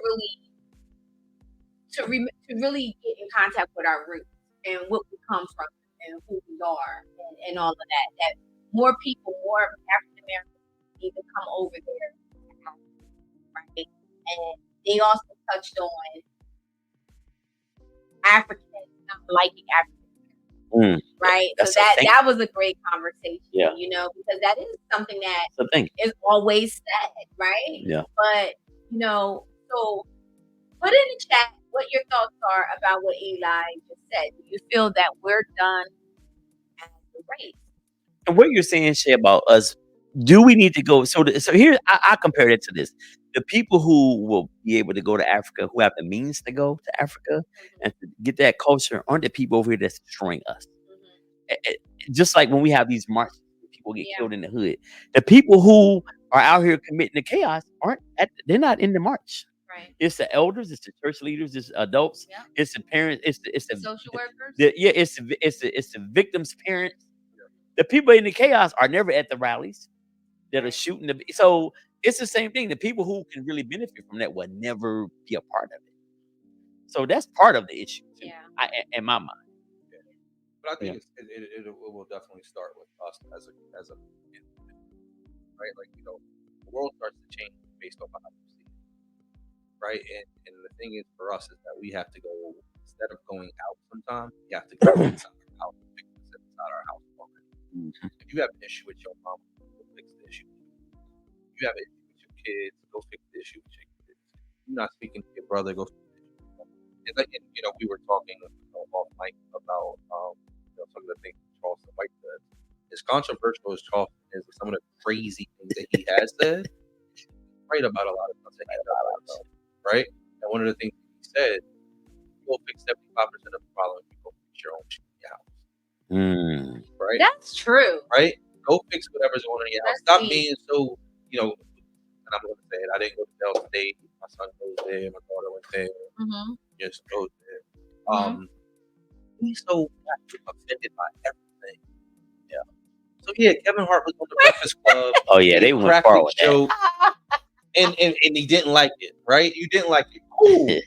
S1: really get in contact with our roots and what we come from and who we are and all of that. That more people, more African Americans need to come over there, right? And they also touched on Africans not liking Africans, right?
S2: That's
S1: So
S2: the thing.
S1: that was a great conversation,
S2: Yeah.
S1: because that is something that
S2: That's the thing.
S1: is always said, right?
S2: Yeah.
S1: But so put in the chat what your thoughts are about what Eli just said. Do you feel that we're done as a race?
S2: And what you're saying, Shay, about us, do we need to go? So here, I compare it to this. The people who will be able to go to Africa, who have the means to go to Africa and to get that culture, aren't the people over here that's destroying us. Just like when we have these marches, people get killed in the hood. The people who are out here committing the chaos they're not in the march.
S1: Right.
S2: It's the elders, it's the church leaders, it's adults,
S1: Yeah.
S2: it's the parents, it's the
S1: Social workers.
S2: it's the victims' parents. The people in the chaos are never at the rallies that are shooting so it's the same thing. The people who can really benefit from that will never be a part of it. So that's part of the issue too, in my mind.
S4: but I think it will definitely start with us as a right? Like, the world starts to change based on how you see it, right? And the thing is for us is that we have to go, instead of going out sometime, you have to go inside our house, fix it inside our house already.
S2: Mm-hmm.
S4: If you have an issue with your mom, go fix the issue. If you have an issue with your kids, go fix the issue with your kids. If you're not speaking to your brother, go fix the issue. It's like, we were talking off mic about some of the things Charleston White said. As controversial as Charleston is, some of the crazy things that he has said, right about a lot of stuff that he does, right? And one of the things he said, you'll fix 75% of the problem if you go fix your own shit in your house. Right?
S1: That's true.
S4: Right? Go fix whatever's going on in your house.
S1: That's
S4: Stop
S1: deep.
S4: being so, and I'm going to say it, I didn't go to Delta State. My son goes there. My daughter went there.
S1: Mm-hmm.
S4: Yes, goes there. He's so offended by everything. Yeah. So yeah, Kevin Hart was on the Breakfast Club.
S2: Oh yeah, they went far with
S4: joke, and he didn't like it, right? You didn't like it. Cool.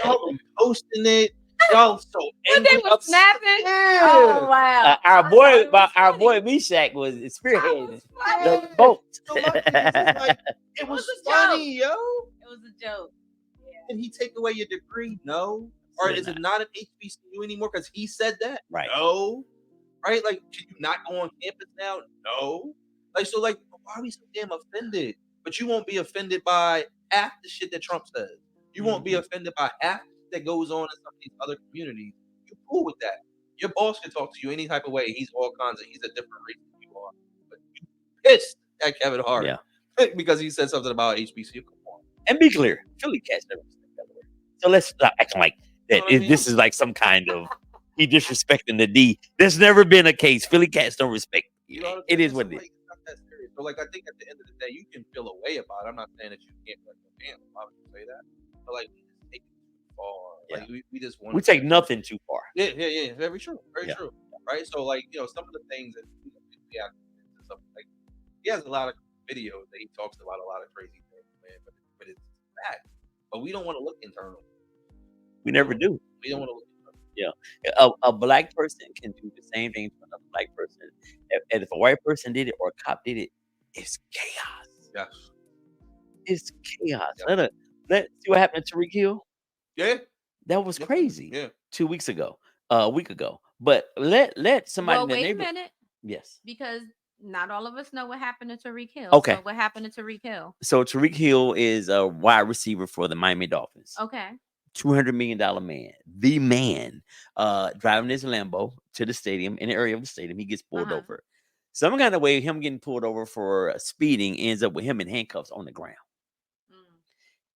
S4: Y'all posting it. Y'all so
S1: When they were snapping.
S4: Yeah.
S1: Oh wow.
S2: our boy Meshach was spearheading the boat.
S4: So it was funny, yo.
S1: It was a joke. Yeah.
S4: Did he take away your degree? No. Or is it not an HBCU anymore? Because he said that.
S2: Right.
S4: No. Right? Like, can you not go on campus now? No. Like, so like, why are we so damn offended? But you won't be offended by half the shit that Trump says. You won't be offended by half that goes on in some of these other communities. You're cool with that. Your boss can talk to you any type of way. He's a different race than you are. But you pissed at Kevin Hart because he said something about HBCU. Come on.
S2: And be clear, Philly cats never respect that word. So let's stop acting like that. This is like some kind of he disrespecting the D. There's never been a case. Philly cats don't respect. It is what it is.
S4: It's not that serious. So like I think at the end of the day, you can feel a way about it. I'm not saying that you can't like your family. Why would you say that? But like we just take it too far. Like we just want
S2: we take nothing too far.
S4: Yeah. Very true. Very true. Right. So like some of the things that we have to something like he has a lot of videos that he talks about a lot of crazy things, man. But it's bad. But we don't want to look internal.
S2: We never do.
S4: We don't want to look.
S2: A black person can do the same thing to another black person. And if a white person did it or a cop did it, it's chaos.
S4: Yes.
S2: It's chaos.
S4: Yeah.
S2: Let's see what happened to Tariq Hill.
S4: Yeah.
S2: That was crazy.
S4: Yeah.
S2: 2 weeks ago. A week ago. But let somebody in the
S1: wait
S2: neighborhood.
S1: a minute.
S2: Yes.
S1: Because not all of us know what happened to Tariq Hill.
S2: Okay.
S1: So what happened to Tariq Hill?
S2: So Tariq Hill is a wide receiver for the Miami Dolphins.
S1: Okay.
S2: $200 million man. The man driving his Lambo to the stadium, in the area of the stadium, he gets pulled over. Some kind of way, him getting pulled over for speeding ends up with him in handcuffs on the ground.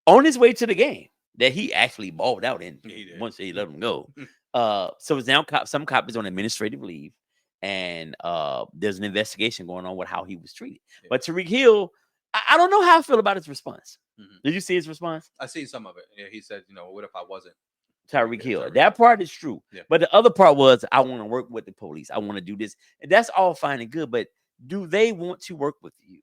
S2: On his way to the game that he actually balled out in once they let him go. So it's now some cop is on administrative leave, and there's an investigation going on with how he was treated. Yeah. But Tariq Hill, I don't know how I feel about his response. Did you see his response?
S4: I see some of it. Yeah, he said, what if I wasn't
S2: Tariq Hill? That part is true. Yeah. But the other part was, I want to work with the police. I want to do this. And that's all fine and good. But do they want to work with you?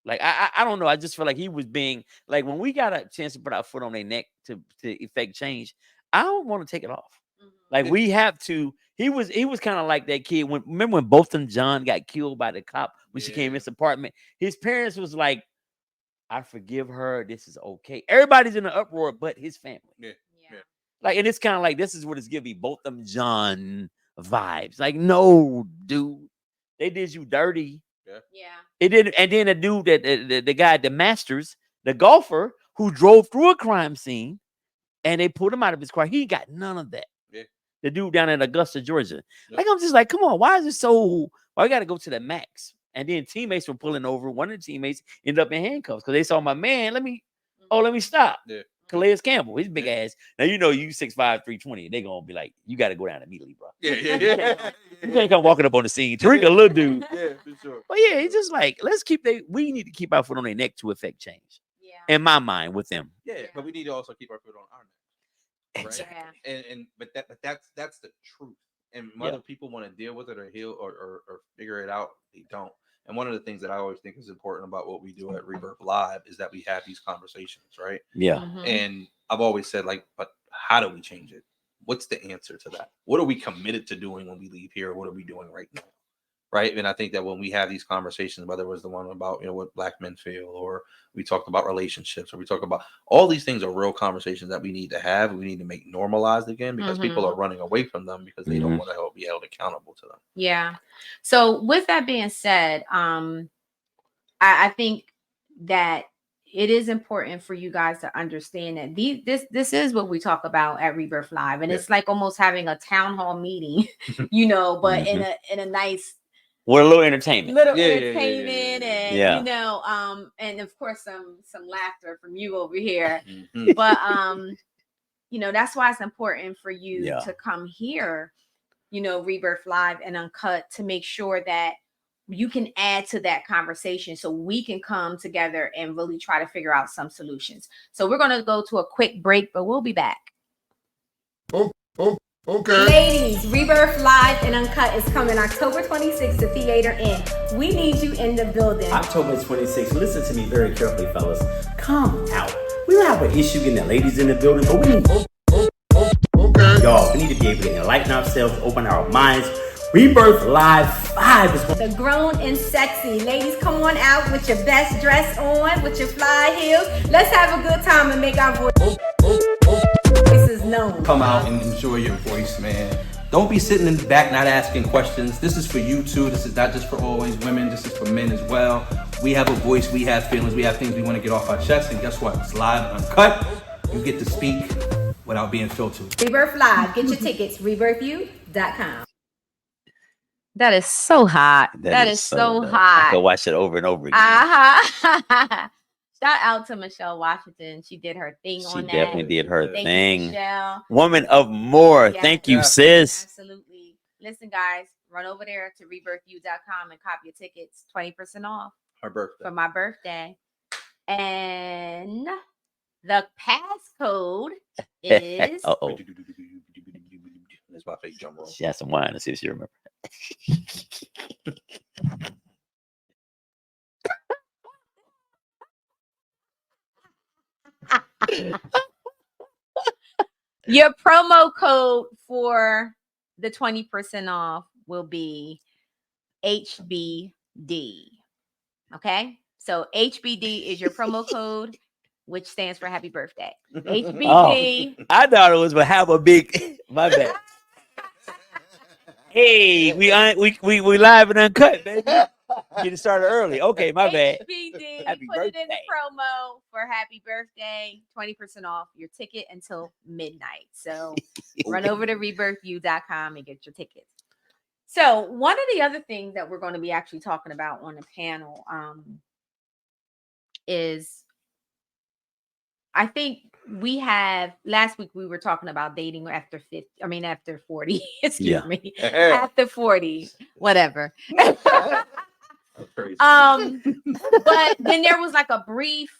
S2: Like, I don't know. I just feel like he was being, like, when we got a chance to put our foot on their neck to effect change, I don't want to take it off. Like, we have to. He was kind of like that kid. Remember when Botham Jean got killed by the cop when she came in his apartment? His parents was like, I forgive her. This is okay. Everybody's in an uproar, but his family. Yeah. Like, and it's kind of like, this is what it's giving Botham Jean vibes. Like, no, dude, they did you dirty. Yeah. It did, and then a dude that the guy at the Masters, the golfer who drove through a crime scene, and they pulled him out of his car. He got none of that. Yeah. The dude down in Augusta, Georgia. Yeah. Like, I'm just like, come on, why is it so? Why we got to go to the max? And then teammates were pulling over. One of the teammates ended up in handcuffs because they saw my man. Let me stop. Yeah. Calais Campbell, his big ass. Now, you 6'5", 320. They're going to be like, you got to go down immediately, bro. Yeah. You can't come walking up on the scene. Tariq, a little dude. Yeah, for sure. But yeah, it's just like, we need to keep our foot on their neck to affect change. Yeah. In my mind, with them.
S4: Yeah, but we need to also keep our foot on our neck. Right? Exactly. But that's the truth. And whether people want to deal with it or heal or figure it out, they don't. And one of the things that I always think is important about what we do at Rebirth Live is that we have these conversations, right? Yeah. And I've always said, like, but how do we change it? What's the answer to that? What are we committed to doing when we leave here? What are we doing right now? Right. And I think that when we have these conversations, whether it was the one about, what black men feel, or we talked about relationships, or we talk about all these things are real conversations that we need to have. We need to make normalized again because people are running away from them because they don't want to be held accountable to them. Yeah.
S1: So with that being said, I think that it is important for you guys to understand that this is what we talk about at Rebirth Live. And it's like almost having a town hall meeting, but in a nice,
S2: with a little entertainment,
S1: and and of course some laughter from you over here. But that's why it's important for you to come here, Rebirth Live and Uncut, to make sure that you can add to that conversation so we can come together and really try to figure out some solutions. So we're going to go to a quick break, but we'll be back.
S5: Okay.
S3: Ladies, Rebirth Live and Uncut is coming October 26th to Theater Inn. We need you in the building.
S2: October 26th. Listen to me very carefully, fellas. Come out. We don't have an issue getting the ladies in the building, but we need y'all. We need to be able to enlighten ourselves, open our minds. Rebirth Live 5 is
S3: The grown and sexy. Ladies, come on out with your best dress on, with your fly heels. Let's have a good time and make our voices known.
S4: Come out and enjoy your voice, man. Don't be sitting in the back not asking questions. This is for you too. This is not just for always women. This is for men as well. We have a voice. We have feelings. We have things we want to get off our chest. And guess what? It's live and uncut. You get to speak without being filtered.
S3: Rebirth Live. Get your tickets. RebirthU.com.
S1: That is so hot. That is so hot.
S2: I could watch it over and over again.
S1: Shout out to Michelle Washington. She did her thing on that.
S2: She definitely did her
S1: Thank
S2: thing.
S1: you, Michelle.
S2: Woman of more.
S1: Yes.
S2: Thank you, sis.
S1: Absolutely. Listen, guys, run over there to rebirthu.com and cop your tickets. 20% off
S4: Her birthday.
S1: for my birthday. And the passcode is
S2: Uh-oh.
S4: That's my fake drum roll.
S2: She has some wine. Let's see if she remembers.
S1: your promo code for the 20% off will be HBD. Okay, so HBD is your promo code, which stands for happy birthday. HBD.
S2: Oh, I thought it was to have a big. My bad. Hey, we live and uncut, baby. Getting started early. Okay, my bad.
S1: HBD.
S2: Happy
S1: Put it in the
S2: birthday.
S1: promo for happy birthday. 20% off your ticket until midnight. So run over to rebirthu.com and get your tickets. So one of the other things that we're going to be actually talking about on the panel is, I think we have, last week we were talking about dating after 50, after 40, excuse me, after 40, whatever. But then there was like a brief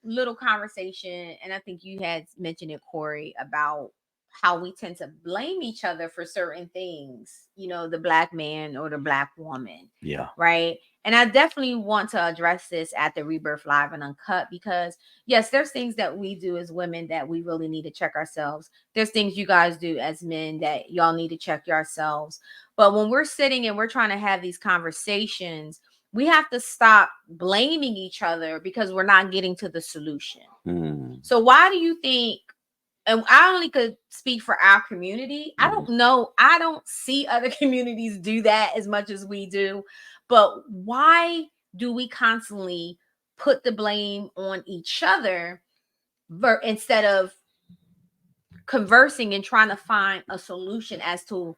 S1: little conversation, and I think you had mentioned it, Corey, about how we tend to blame each other for certain things, the black man or the black woman.
S2: Yeah.
S1: Right. And I definitely want to address this at the Rebirth Live and Uncut, because yes, there's things that we do as women that we really need to check ourselves. There's things you guys do as men that y'all need to check yourselves. But when we're sitting and we're trying to have these conversations, we have to stop blaming each other because we're not getting to the solution. So why do you think, and I only could speak for our community, I don't know, I don't see other communities do that as much as we do, but why do we constantly put the blame on each other instead of conversing and trying to find a solution as to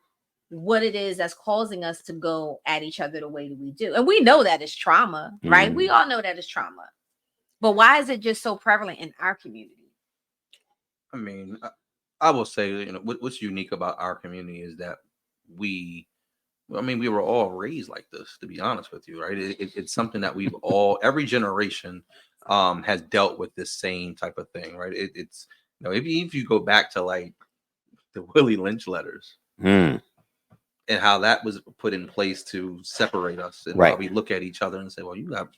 S1: what it is that's causing us to go at each other the way that we do? And we know that is trauma, right? We all know that is trauma. But why is it just so prevalent in our community?
S4: I mean, I will say, what's unique about our community is that we were all raised like this, to be honest with you, right? It's something that we've all, every generation has dealt with this same type of thing, right? It's, if you go back to like the Willie Lynch letters and how that was put in place to separate us, and how we look at each other and say, well, you got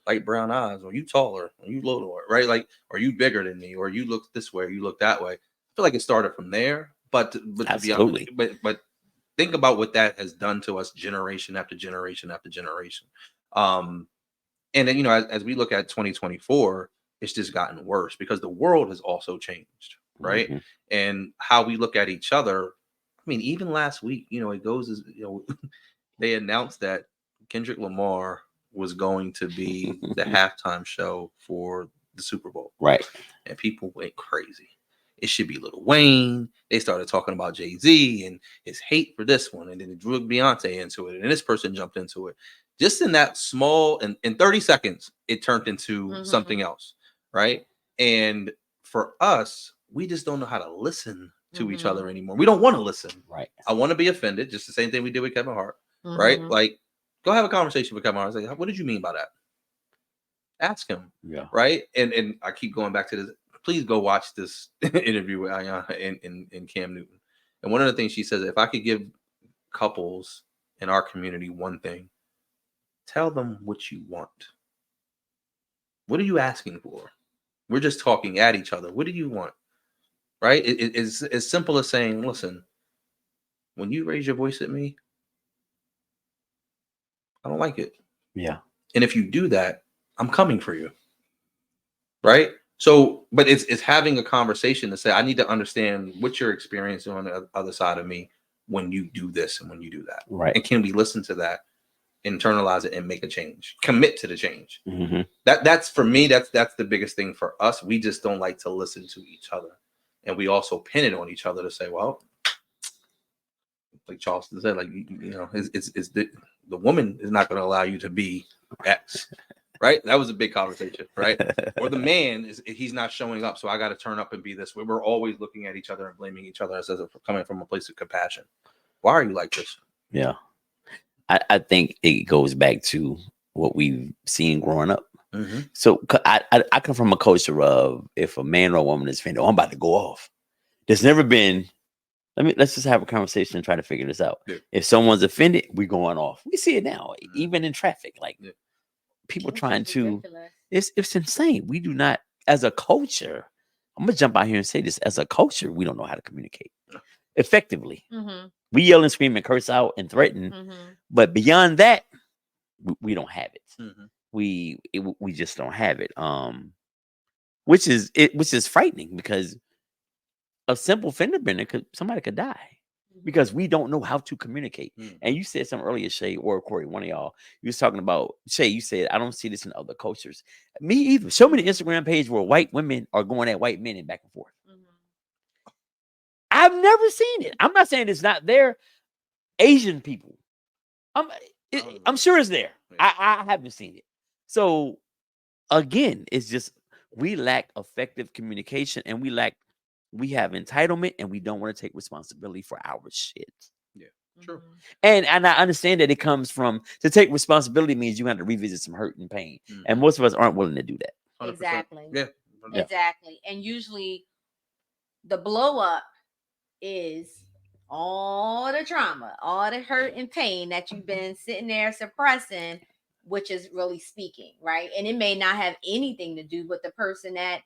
S4: light brown eyes, or you taller, or you lower, right? Like, or you bigger than me, or you look this way, or you look that way. I feel like it started from there, but to be honest, but think about what that has done to us generation after generation after generation. And then, as we look at 2024, it's just gotten worse because the world has also changed, right? And how we look at each other. I mean, even last week, it goes as, they announced that Kendrick Lamar was going to be the halftime show for the Super Bowl. Right. And people went crazy. It should be Lil Wayne. They started talking about Jay-Z and his hate for this one. And then it drew Beyonce into it. And this person jumped into it. Just in that small, in 30 seconds, it turned into something else. Right. And for us, we just don't know how to listen to each other anymore. We don't want to listen. Right. I want to be offended. Just the same thing we did with Kevin Hart. Right. Like, Go have a conversation with Kevin. I was like, what did you mean by that? Ask him.
S2: Yeah.
S4: Right. And I keep going back to this. Please go watch this interview with Ayana and Cam Newton. And one of the things she says, if I could give couples in our community one thing, tell them what you want. What are you asking for? We're just talking at each other. What do you want? Right? It's as simple as saying, listen, when you raise your voice at me, I don't like it.
S2: Yeah.
S4: And if you do that, I'm coming for you. Right? So, but it's having a conversation to say, I need to understand what you're experiencing on the other side of me when you do this and when you do that.
S2: Right.
S4: And can we listen to that, internalize it, and make a change? Commit to the change.
S2: Mm-hmm.
S4: That's for me, that's the biggest thing for us. We just don't like to listen to each other. And we also pin it on each other to say, well, like Charleston said, like, you know, it's the woman is not going to allow you to be X. Right? That was a big conversation, right? Or the man he's not showing up, so I got to turn up and be this way. We're always looking at each other and blaming each other as if coming from a place of compassion. Why are you like this?
S2: Yeah. I think it goes back to what we've seen growing up.
S4: Mm-hmm.
S2: So I come from a culture of, if a man or a woman is offended, I'm about to go off. There's never been, let's just have a conversation and try to figure this out. Yeah. If someone's offended, we're going off. We see it now, even in traffic. Like, people trying to, it's insane. We do not, as a culture, I'm gonna jump out here and say this, as a culture, we don't know how to communicate effectively. Mm-hmm. We yell and scream and curse out and threaten, but beyond that, we don't have it. Mm-hmm. We just don't have it. Which is frightening, because a simple fender bender somebody could die. Because we don't know how to communicate. And you said something earlier, Shay or Corey, one of y'all, you was talking about, Shay, you said, I don't see this in other cultures. Me either. Show me the Instagram page where white women are going at white men and back and forth. I've never seen it. I'm not saying it's not there. Asian people, I'm sure it's there. I haven't seen it. So again, it's just, we lack effective communication, and we have entitlement, and we don't want to take responsibility for our shit.
S4: Yeah, true.
S2: And I understand that it comes from, to take responsibility means you have to revisit some hurt and pain. And most of us aren't willing to do that.
S4: 100%.
S1: Exactly.
S4: Yeah.
S1: Exactly. And usually the blow up is all the trauma, all the hurt and pain that you've been sitting there suppressing, which is really speaking, right? And it may not have anything to do with the person that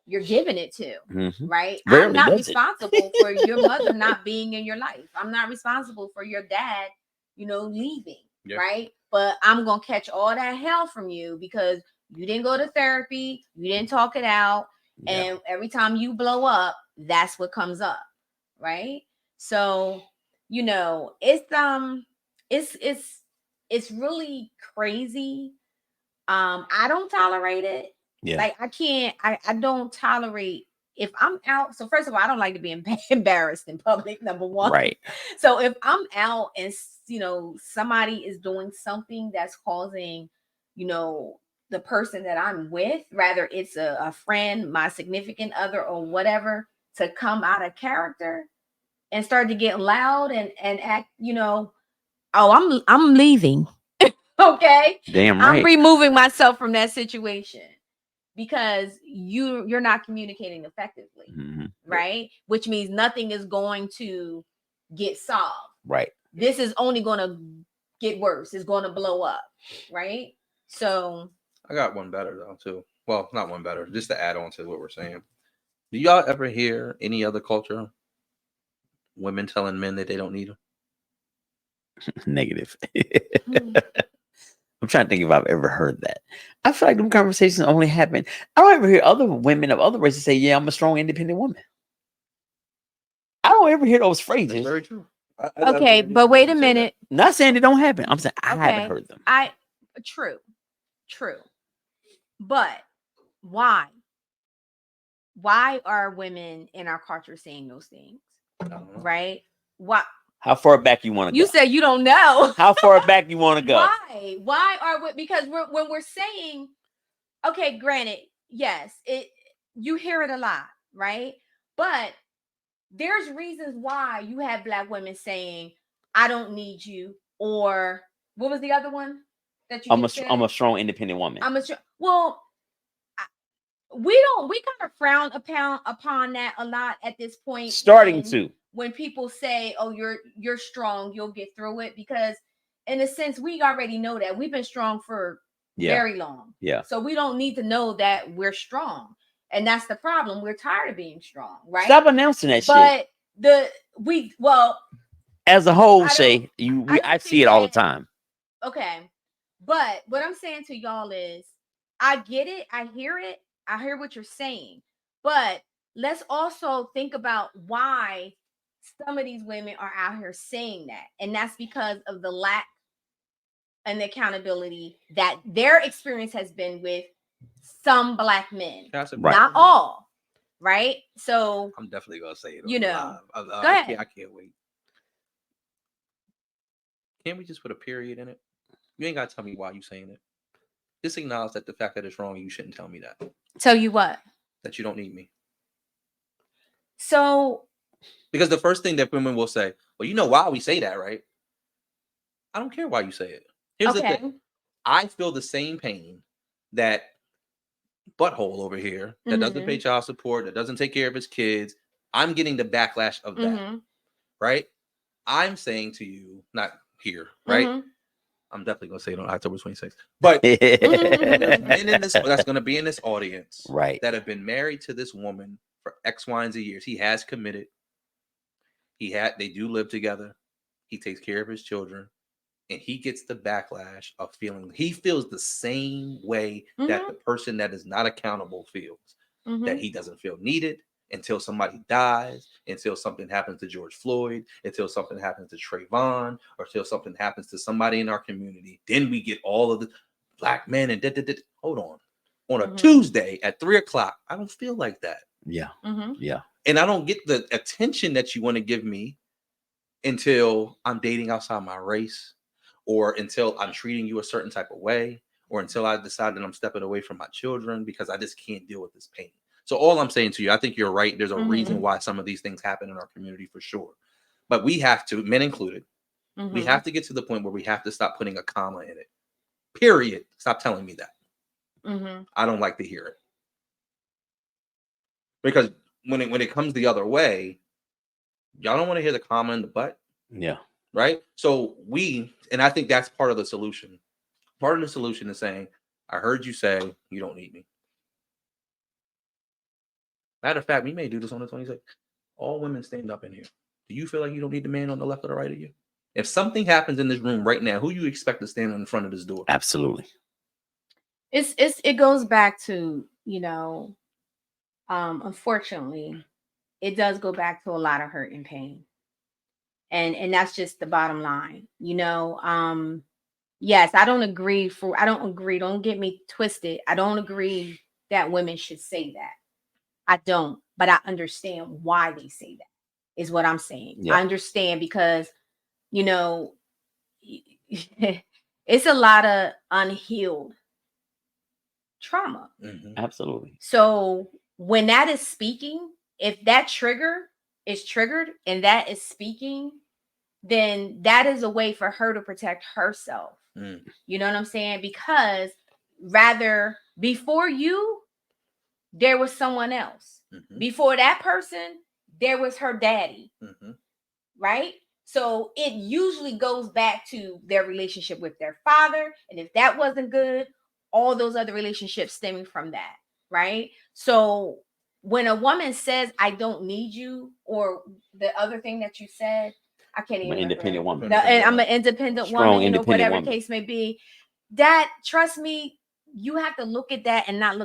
S1: you're giving it to, right?
S2: Rarely
S1: I'm not responsible for your mother not being in your life. I'm not responsible for your dad, leaving, right? But I'm going to catch all that hell from you because you didn't go to therapy, you didn't talk it out, and every time you blow up, that's what comes up, right? So, it's really crazy. I don't tolerate it. Yeah. Like, I don't tolerate, if I'm out. So first of all, I don't like to be embarrassed in public, number one.
S2: Right.
S1: So if I'm out and, somebody is doing something that's causing, the person that I'm with, rather it's a friend, my significant other, or whatever, to come out of character and start to get loud and act, I'm leaving. Okay.
S2: Damn right.
S1: I'm removing myself from that situation because you're not communicating effectively. Right. Which means nothing is going to get solved.
S2: Right.
S1: This is only going to get worse. It's going to blow up. Right. So
S4: I got one better though too. Well, not one better, just to add on to what we're saying. Do y'all ever hear any other culture women telling men that they don't need them?
S2: Negative. I'm trying to think if I've ever heard that. I feel like them conversations only happen. I don't ever hear other women of other races say, "Yeah, I'm a strong, independent woman." I don't ever hear those phrases.
S4: That's very true.
S1: Okay, but wait a minute.
S2: Not saying it don't happen. I'm saying I haven't heard them.
S1: True. But why? Why are women in our culture saying those things? Right? Why?
S2: How far back you want to go?
S1: You said you don't know.
S2: How far back you want to go?
S1: Why? Why are we? Because when we're saying, okay, granted, yes, you hear it a lot, right? But there's reasons why you have Black women saying, "I don't need you," or What was the other one that you
S2: I'm
S1: just said?
S2: a strong, independent woman.
S1: We kind of frown upon that a lot at this point. When people say, "Oh, you're strong, you'll get through it," because in a sense, we already know that we've been strong for very long.
S2: Yeah.
S1: So we don't need to know that we're strong, and that's the problem. We're tired of being strong, right?
S2: Stop announcing that shit.
S1: But
S2: as a whole, I see it all the time.
S1: Okay, but what I'm saying to y'all is, I get it, I hear it. I hear what you're saying, but let's also think about why some of these women are out here saying that. And that's because of the lack and the accountability that their experience has been with some Black men. Not all, right? So
S4: I'm definitely going to say it.
S1: Go ahead.
S4: I can't wait. Can't we just put a period in it? You ain't got to tell me why you saying it. Just acknowledge that the fact that it's wrong, you shouldn't tell me that.
S1: Tell you what?
S4: That you don't need me.
S1: So,
S4: because the first thing that women will say, well, you know why we say that, right? I don't care why you say it. Here's the thing. I feel the same pain that butthole over here that doesn't pay child support, that doesn't take care of his kids. I'm getting the backlash of that, right? I'm saying to you, not here, right? I'm definitely going to say it on October 26th. But that's going to be in this audience,
S2: right?
S4: That have been married to this woman for X, Y, and Z years. He has committed. They do live together. He takes care of his children. And he gets the backlash of he feels the same way that the person that is not accountable feels. That he doesn't feel needed until somebody dies, until something happens to George Floyd, until something happens to Trayvon, or until something happens to somebody in our community. Then we get all of the Black men and hold on a Tuesday at 3:00. I don't feel like that.
S2: Yeah. Yeah.
S4: And I don't get the attention that you want to give me until I'm dating outside my race, or until I'm treating you a certain type of way, or until I decide that I'm stepping away from my children because I just can't deal with this pain. So all I'm saying to you, I think you're right. There's a reason why some of these things happen in our community for sure. But we have to, men included, we have to get to the point where we have to stop putting a comma in it. Period. Stop telling me that. I don't like to hear it. Because when it comes the other way, y'all don't want to hear the comma in the butt.
S2: Yeah.
S4: Right? So and I think that's part of the solution. Part of the solution is saying, I heard you say you don't need me. Matter of fact, we may do this on the 26th. All women stand up in here. Do you feel like you don't need the man on the left or the right of you? If something happens in this room right now, who you expect to stand in front of this door?
S2: Absolutely.
S1: It goes back to, unfortunately, it does go back to a lot of hurt and pain. And that's just the bottom line. Yes, I don't agree. Don't get me twisted. I don't agree that women should say that. I don't, but I understand why they say that, is what I'm saying. Yeah. I understand because, it's a lot of unhealed trauma.
S2: Absolutely.
S1: So when that is speaking, if that trigger is triggered and that is speaking, then that is a way for her to protect herself. You know what I'm saying? Because rather before you, there was someone else. Before that person, there was her daddy. Right? So it usually goes back to their relationship with their father. And if that wasn't good, all those other relationships stemming from that. Right? So when a woman says, I don't need you, or the other thing that you said, I can't even.
S2: I'm an independent woman.
S1: I'm an independent woman, whatever
S2: woman.
S1: The case may be. That, trust me, you have to look at that and not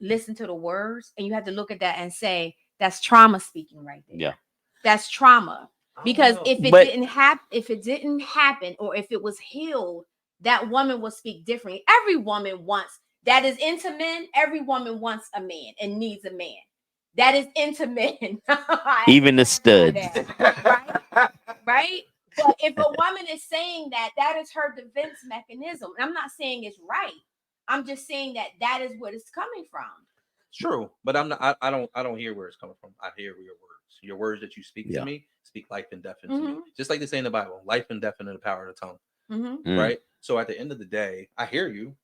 S1: listen to the words. And you have to look at that and say, that's trauma speaking right there.
S2: Yeah.
S1: That's trauma. Because if it didn't happen, or if it was healed, that woman will speak differently. Every woman that is into men, every woman wants a man and needs a man. That is into men.
S2: Even the studs.
S1: Right? But if a woman is saying that is her defense mechanism. I'm not saying it's right. I'm just saying that is what it's coming from.
S4: True, but I don't hear where it's coming from. I hear your words. Your words that you speak to me speak life and death into me. Just like they say in the Bible, life and death and the power of the tongue. right? So at the end of the day, I hear you.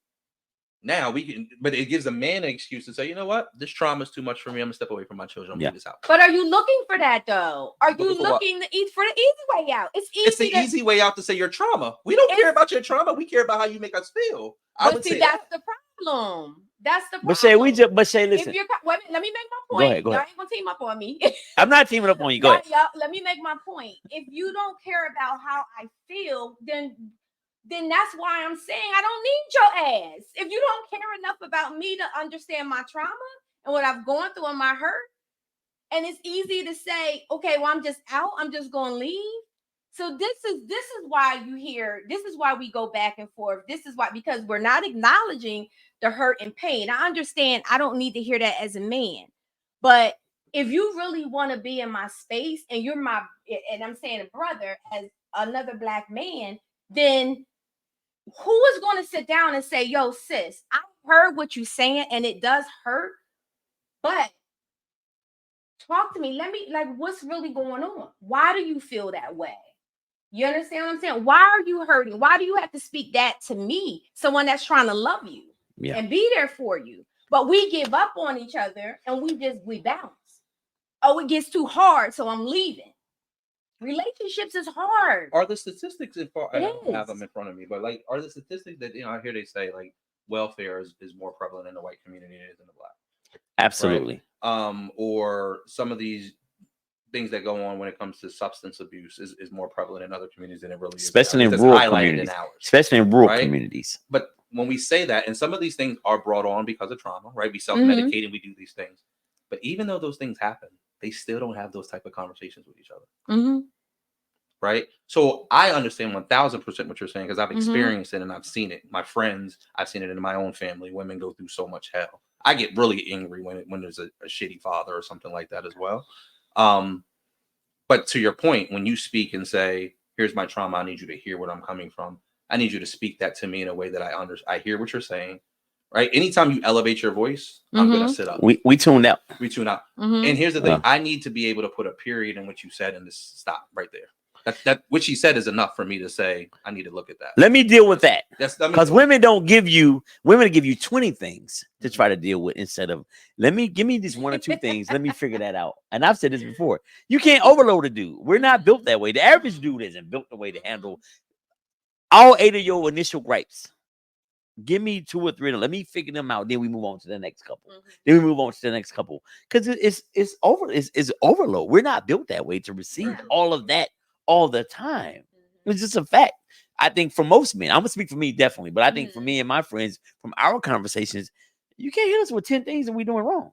S4: Now we can, but it gives a man an excuse to say, you know what, this trauma is too much for me. I'm gonna step away from my children. I'm gonna leave this out.
S1: But are you looking for that though? Are you looking to eat for the easy way out? It's
S4: the easy way out to say your trauma. We don't care about your trauma. We care about how you make us feel.
S1: But see, that's the problem. That's the problem.
S2: But Shay, listen.
S1: Wait, let me make my point.
S2: Go ahead.
S1: Y'all ain't gonna team up on me.
S2: I'm not teaming up on you. Go ahead.
S1: Y'all, let me make my point. If you don't care about how I feel, then that's why I'm saying I don't need your ass. If you don't care enough about me to understand my trauma and what I've gone through and my hurt, and it's easy to say, okay, well, I'm just out. I'm just gonna leave. So this is why you hear. This is why we go back and forth. This is why, because we're not acknowledging the hurt and pain. I understand. I don't need to hear that as a man, but if you really want to be in my space and you're my, and I'm saying a brother as another Black man, then who is going to sit down and say, yo, sis, I heard what you're saying and it does hurt, but talk to me. Let me, like, what's really going on? Why do you feel that way? You understand what I'm saying? Why are you hurting? Why do you have to speak that to me? Someone that's trying to love you and be there for you. But we give up on each other and we bounce. Oh, it gets too hard, so I'm leaving. Relationships is hard.
S4: Are the statistics I don't have them in front of me, but like, are the statistics that, I hear they say like welfare is more prevalent in the white community than it is in the Black?
S2: Absolutely.
S4: Right? Or some of these things that go on when it comes to substance abuse is more prevalent in other communities than it really is.
S2: Especially in rural communities. Especially in rural communities.
S4: But when we say that, and some of these things are brought on because of trauma, right? We self-medicate and we do these things. But even though those things happen, they still don't have those type of conversations with each other. Right? So I understand 1000% what you're saying, because I've experienced it and I've seen it. My friends, I've seen it in my own family. Women go through so much hell. I get really angry when there's a shitty father or something like that as well. But to your point, when you speak and say, here's my trauma, I need you to hear where I'm coming from. I need you to speak that to me in a way that I hear what you're saying. Right? Anytime you elevate your voice, I'm going to sit up.
S2: We tune out.
S4: We tune out. And here's the thing. I need to be able to put a period in what you said and just stop right there. That what she said is enough for me to say, I need to look at that.
S2: Let me deal with that. Because women give you 20 things to try to deal with instead of give me these 1 or 2 things. Let me figure that out. And I've said this before. You can't overload a dude. We're not built that way. The average dude isn't built the way to handle all 8 of your initial gripes. Give me 2 or 3. Let me figure them out. Then we move on to the next couple. Then we move on to the next couple. Because it's overload. We're not built that way to receive all of that all the time. It's just a fact. I think for most men, I'm gonna speak for me definitely, but I think for me and my friends from our conversations, you can't hit us with 10 things that we're doing wrong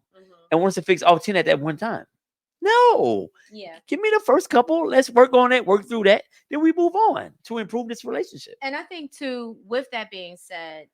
S2: and want us to fix all 10 at that one time. No. Yeah. Give me the first couple. Let's work on that, work through that. Then we move on to improve this relationship.
S1: And I think too, with that being said,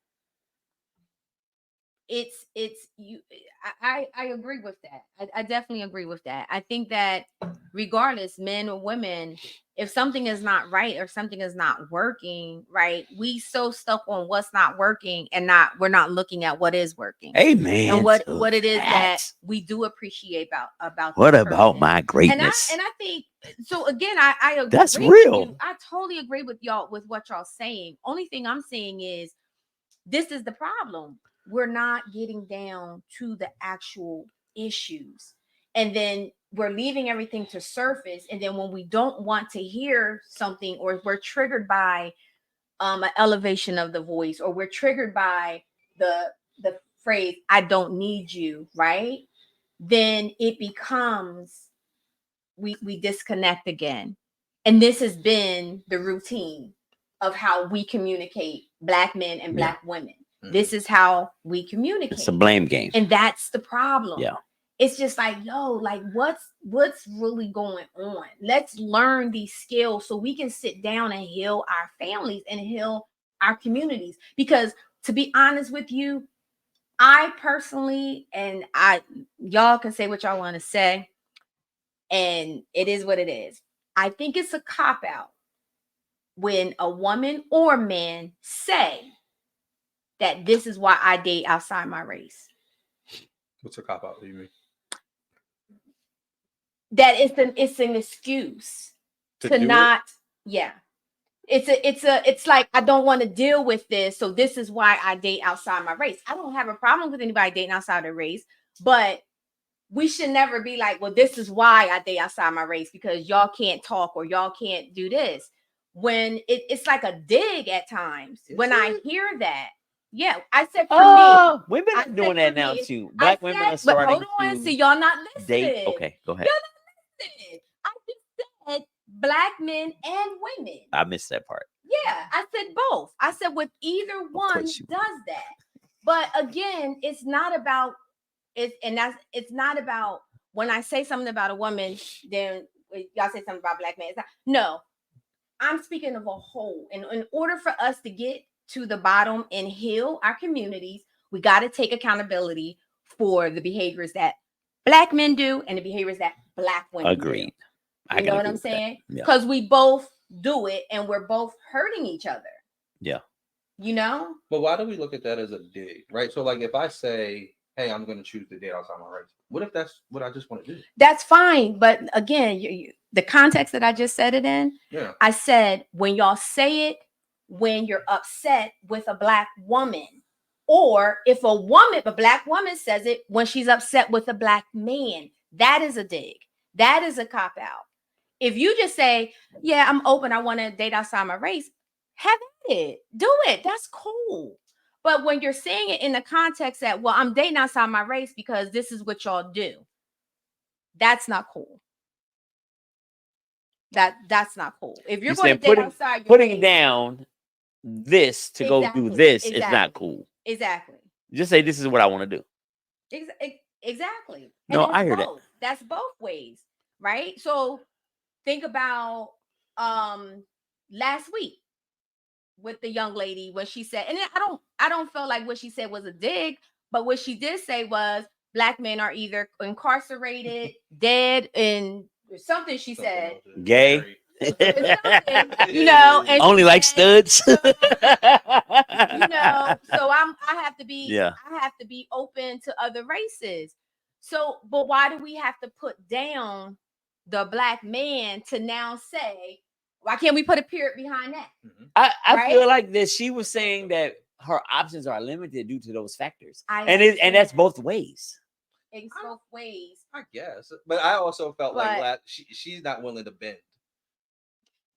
S1: I agree with that. I definitely agree with that. I think that regardless, men or women, if something is not right or something is not working, right, we so stuck on what's not working and we're not looking at what is working.
S2: Amen.
S1: And what it is that we do appreciate about
S2: what about my greatness?
S1: And I think so. Again, I agree.
S2: That's real.
S1: I totally agree with y'all with what y'all saying. Only thing I'm saying is this is the problem. We're not getting down to the actual issues. And then we're leaving everything to surface. And then when we don't want to hear something, or we're triggered by an elevation of the voice, or we're triggered by the phrase, I don't need you, right? Then it becomes, we disconnect again. And this has been the routine of how we communicate, Black men and Black women. This is how we communicate.
S2: It's a blame game.
S1: And that's the problem.
S2: Yeah.
S1: It's just like, yo, like what's really going on? Let's learn these skills so we can sit down and heal our families and heal our communities. Because to be honest with you, I personally, and y'all can say what y'all want to say, and it is what it is. I think it's a cop-out when a woman or man say that this is why I date outside my race.
S4: What's a cop out? What do you mean?
S1: That it's an excuse to not, It's like, I don't want to deal with this, so this is why I date outside my race. I don't have a problem with anybody dating outside their race, but we should never be like, well, this is why I date outside my race, because y'all can't talk or y'all can't do this. When it's like a dig at times. When I hear that, yeah, I said for me,
S2: women are doing that now too. Black women are starting.
S1: But hold on, so y'all not listening.
S2: Date. Okay, go ahead.
S1: Y'all not listening. I just said black men and women.
S2: I missed that part.
S1: Yeah, I said both. I said with either one does that. But again, it's not about it, and it's not about when I say something about a woman, then y'all say something about black men. It's not, no, I'm speaking of a whole. And in order for us to get to the bottom and heal our communities, we got to take accountability for the behaviors that black men do and the behaviors that black women
S2: Agreed.
S1: do. You know what I'm saying? Because we both do it and we're both hurting each other.
S2: Yeah.
S1: You know?
S4: But why do we look at that as a dig, right? So like if I say, hey, I'm going to choose the date outside my race, what if that's what I just want to do?
S1: That's fine. But again, the context that I just said it in, I said, when y'all say it, when you're upset with a black woman, or if a black woman says it when she's upset with a black man, that is a dig. That is a cop out. If you just say, yeah, I'm open, I want to date outside my race, have it, do it. That's cool. But when you're saying it in the context that, well, I'm dating outside my race because this is what y'all do, that's not cool. That's not cool. If you're going to date outside your
S2: putting
S1: race,
S2: down this to go do this is not cool.
S1: Exactly.
S2: Just say this is what I want to do.
S1: Exactly.
S2: No, I hear that.
S1: That's both ways, right? So think about last week with the young lady when she said, and I don't feel like what she said was a dig, but what she did say was black men are either incarcerated, dead, and something she said.
S2: Gay.
S1: You know, and
S2: only like studs.
S1: You know, so I have to be open to other races. So, but why do we have to put down the black man to now say, why can't we put a period behind that?
S2: I feel like that she was saying that her options are limited due to those factors, and that's both ways.
S1: It's both ways,
S4: I guess. But I also felt like she's not willing to bend.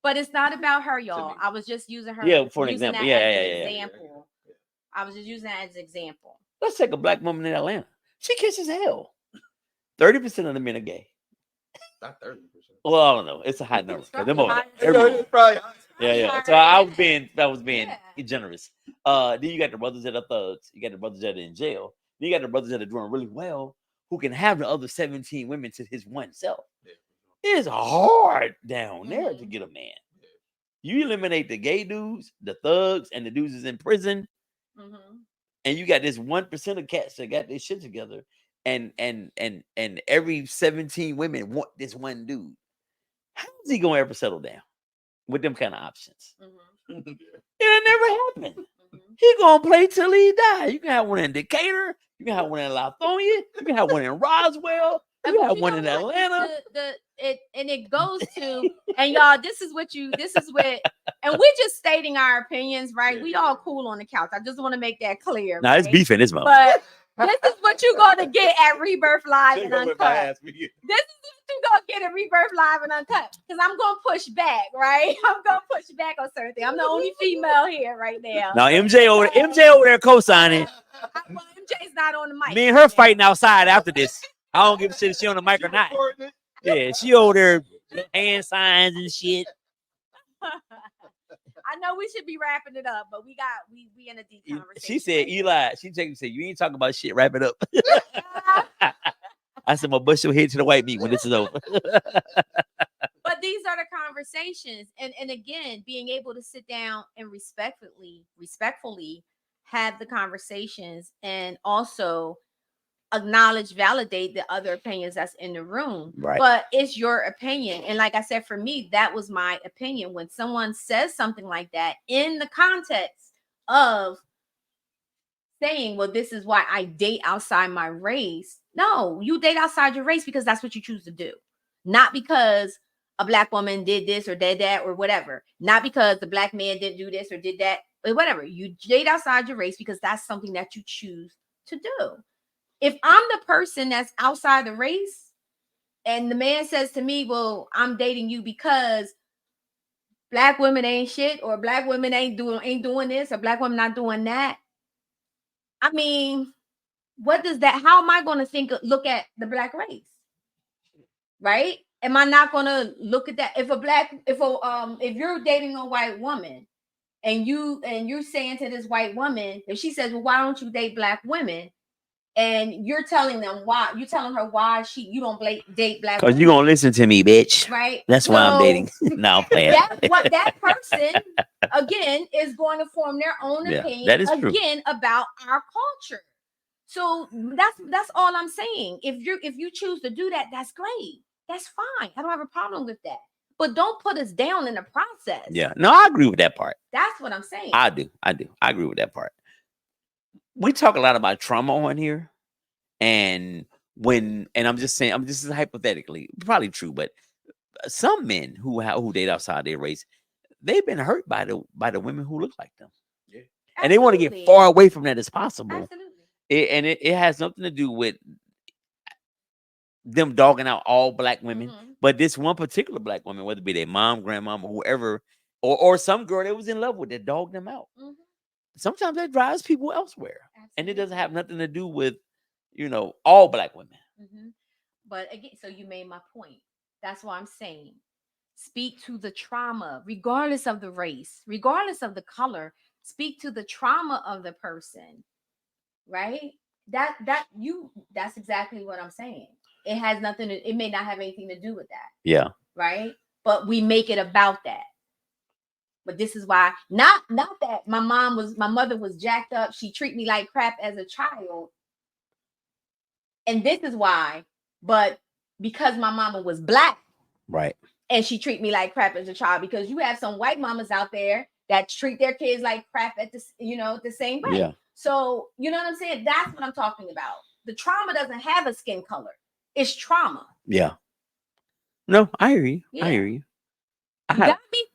S1: But it's not about her, y'all. I was just using her.
S2: Yeah, for an example.
S1: Example. I was just using that as an example.
S2: Let's take a black woman in Atlanta. She kisses hell. 30% of the men are gay.
S4: Not 30%.
S2: Well, I don't know. It's a high number.
S4: It's probably
S2: yeah. So I was being generous. Then you got the brothers that are thugs. You got the brothers that are in jail. Then you got the brothers that are doing really well, who can have the other 17 women to his one self. It's hard down there to get a man. You eliminate the gay dudes, the thugs, and the dudes is in prison, and you got this 1% of cats that got their shit together, and every 17 women want this one dude. How is he gonna ever settle down with them kind of options? It'll never happen. He gonna play till he die. You can have one in Decatur, you can have one in Lithonia, you can have one in Roswell, you can have one in Atlanta.
S1: It goes to, and y'all, this is what, and we're just stating our opinions, right? We all cool on the couch. I just want to make that clear.
S2: Nah, it's beef in this moment.
S1: But this is what you're going to get at Rebirth Live and Uncut. This is what you're going to get at Rebirth Live and Uncut. Because I'm going to push back, right? I'm going to push back on certain things. I'm the only female here right now.
S2: Now, MJ over there co-signing.
S1: Well, MJ's not on the mic.
S2: Me and her fighting outside after this. I don't give a shit if she on the mic or not. Yeah, she over there hand signs and shit.
S1: I know we should be wrapping it up, but we in a deep conversation.
S2: She said, Eli, she said, you ain't talking about shit, wrap it up. I said, my bush will head to the white meat when this is over.
S1: But these are the conversations. And again, being able to sit down and respectfully have the conversations, and also acknowledge, validate the other opinions that's in the room.
S2: Right.
S1: But it's your opinion. And like I said, for me, that was my opinion. When someone says something like that in the context of saying, well, this is why I date outside my race. No, you date outside your race because that's what you choose to do. Not because a black woman did this or did that or whatever. Not because the black man didn't do this or did that, or whatever. You date outside your race because that's something that you choose to do. If I'm the person that's outside the race and the man says to me, well, I'm dating you because black women ain't shit, or black women ain't doing this, or black women not doing that. I mean, what does that, how am I going to look at the black race? Right? Am I not going to look at that? If you're dating a white woman and you're saying to this white woman, if she says, well, why don't you date black women? And you're telling her why you don't date black women.
S2: Because you're going to listen to me, bitch.
S1: Right?
S2: That's why I'm dating. No, I'm playing.
S1: That person, again, is going to form their own opinion,
S2: that is true,
S1: about our culture. So that's all I'm saying. If you choose to do that, that's great. That's fine. I don't have a problem with that. But don't put us down in the process.
S2: Yeah. No, I agree with that part.
S1: That's what I'm saying.
S2: I do. I agree with that part. We talk a lot about trauma on here. And I'm just saying, this is hypothetically probably true, but some men who date outside their race, they've been hurt by the women who look like them.
S4: Yeah.
S2: And they want to get far away from that as possible.
S1: Absolutely.
S2: It has something to do with them dogging out all black women, but this one particular black woman, whether it be their mom, grandmom, or whoever, or some girl they was in love with that dogged them out. Sometimes that drives people elsewhere. Absolutely. And it doesn't have nothing to do with, all black women.
S1: But again, so you made my point. That's why I'm saying, speak to the trauma, regardless of the race, regardless of the color. Speak to the trauma of the person, right? That's exactly what I'm saying. It has nothing to, it may not have anything to do with that.
S2: Yeah.
S1: Right? But we make it about that. But this is why, not that my mother was jacked up. She treated me like crap as a child. And this is why, but because my mama was black.
S2: Right.
S1: And she treated me like crap as a child, because you have some white mamas out there that treat their kids like crap at the same way.
S2: Yeah.
S1: So, you know what I'm saying? That's what I'm talking about. The trauma doesn't have a skin color. It's trauma.
S2: Yeah. No, I hear you. Yeah. I hear you.
S1: Got me.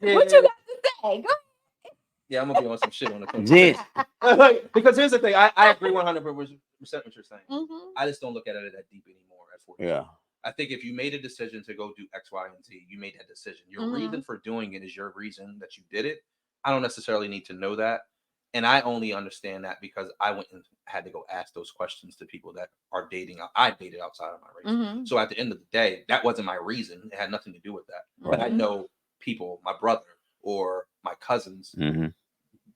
S1: What you got to say? Go ahead.
S4: Yeah, I'm gonna be on some shit on the conversation. Because here's the thing, I agree 100% what you're saying. I just don't look at it that deep anymore.
S2: Yeah.
S4: I think if you made a decision to go do X, Y, and Z, you made that decision. Your reason for doing it is your reason that you did it. I don't necessarily need to know that. And I only understand that because I went and had to go ask those questions to people that are dating. I dated outside of my race. So at the end of the day, that wasn't my reason. It had nothing to do with that. But I know people, my brother or my cousins,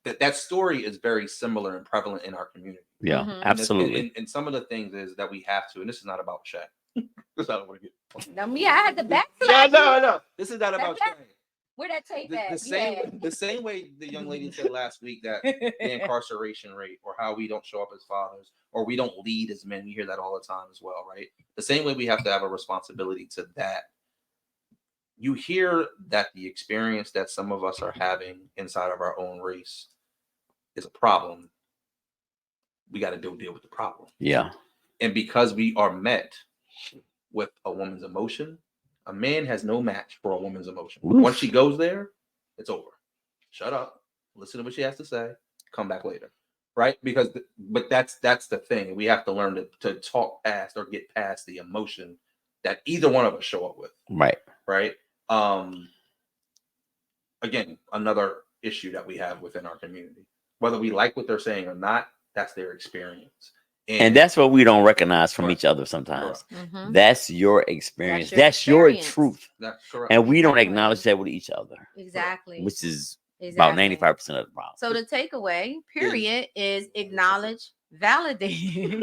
S4: that story is very similar and prevalent in our community.
S2: Yeah, absolutely.
S4: And some of the things is that we have to, and this is not about Shaq. Because I don't want to get.
S1: Yeah, I had the back.
S4: Yeah, no. This is not about Shaq.
S1: Where that tape at?
S4: The same way the young lady said last week that the incarceration rate, or how we don't show up as fathers, or we don't lead as men. We hear that all the time as well, right? The same way we have to have a responsibility to that. You hear that the experience that some of us are having inside of our own race is a problem. We got to deal with the problem.
S2: Yeah.
S4: And because we are met with a woman's emotion, a man has no match for a woman's emotion.
S2: Oof.
S4: Once she goes there, it's over. Shut up. Listen to what she has to say. Come back later. Right? But that's the thing. We have to learn to talk past or get past the emotion that either one of us show up with.
S2: Right.
S4: Right. Again, another issue that we have within our community. Whether we like what they're saying or not, that's their experience.
S2: And that's what we don't recognize from each other sometimes. That's your experience. That's your truth.
S4: That's correct.
S2: And we don't acknowledge that with each other.
S1: Exactly.
S2: Which is about 95% of the problem.
S1: So the takeaway, period, is acknowledge, validate.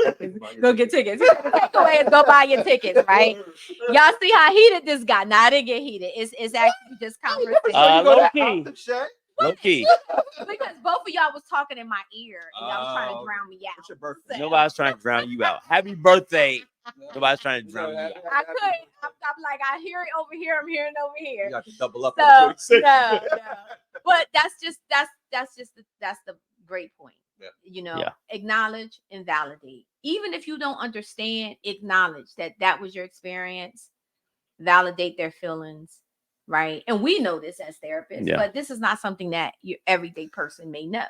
S1: Go get tickets. The takeaway is go buy your tickets, right? Y'all see how heated this got. Now, I didn't get heated. It's actually just conversation.
S2: Low key.
S1: Because both of y'all was talking in my ear and y'all was trying to drown me out.
S4: What's your birthday?
S2: Nobody's trying to drown you out. Happy birthday. Nobody's trying to drown you out.
S1: I couldn't. I'm like, I hear it over here. I'm hearing it over here.
S4: You got to double up.
S1: So, no. But that's the great point.
S4: Yeah.
S1: Acknowledge and validate. Even if you don't understand, acknowledge that was your experience. validate their feelings, right? And we know this as therapists,
S2: Yeah.
S1: but this is not something that your everyday person may know.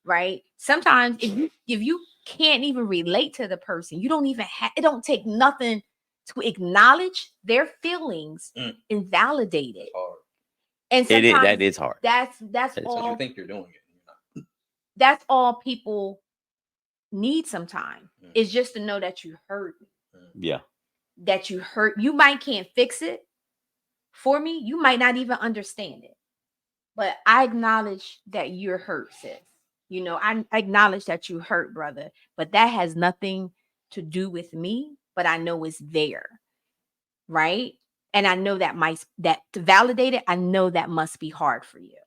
S2: Right.
S1: Sometimes if you can't even relate to the person, you don't even it don't take nothing to acknowledge their feelings and validate it. And sometimes
S2: that is hard.
S1: That's all
S4: you think you're doing it.
S1: That's all people need sometimes is just to know that you hurt me.
S2: Yeah.
S1: That you hurt. You might can't fix it for me. You might not even understand it. But I acknowledge that you're hurt, sis. You know, I acknowledge that you hurt, brother. But that has nothing to do with me. But I know it's there. Right? And I know that to validate it, I know that must be hard for you.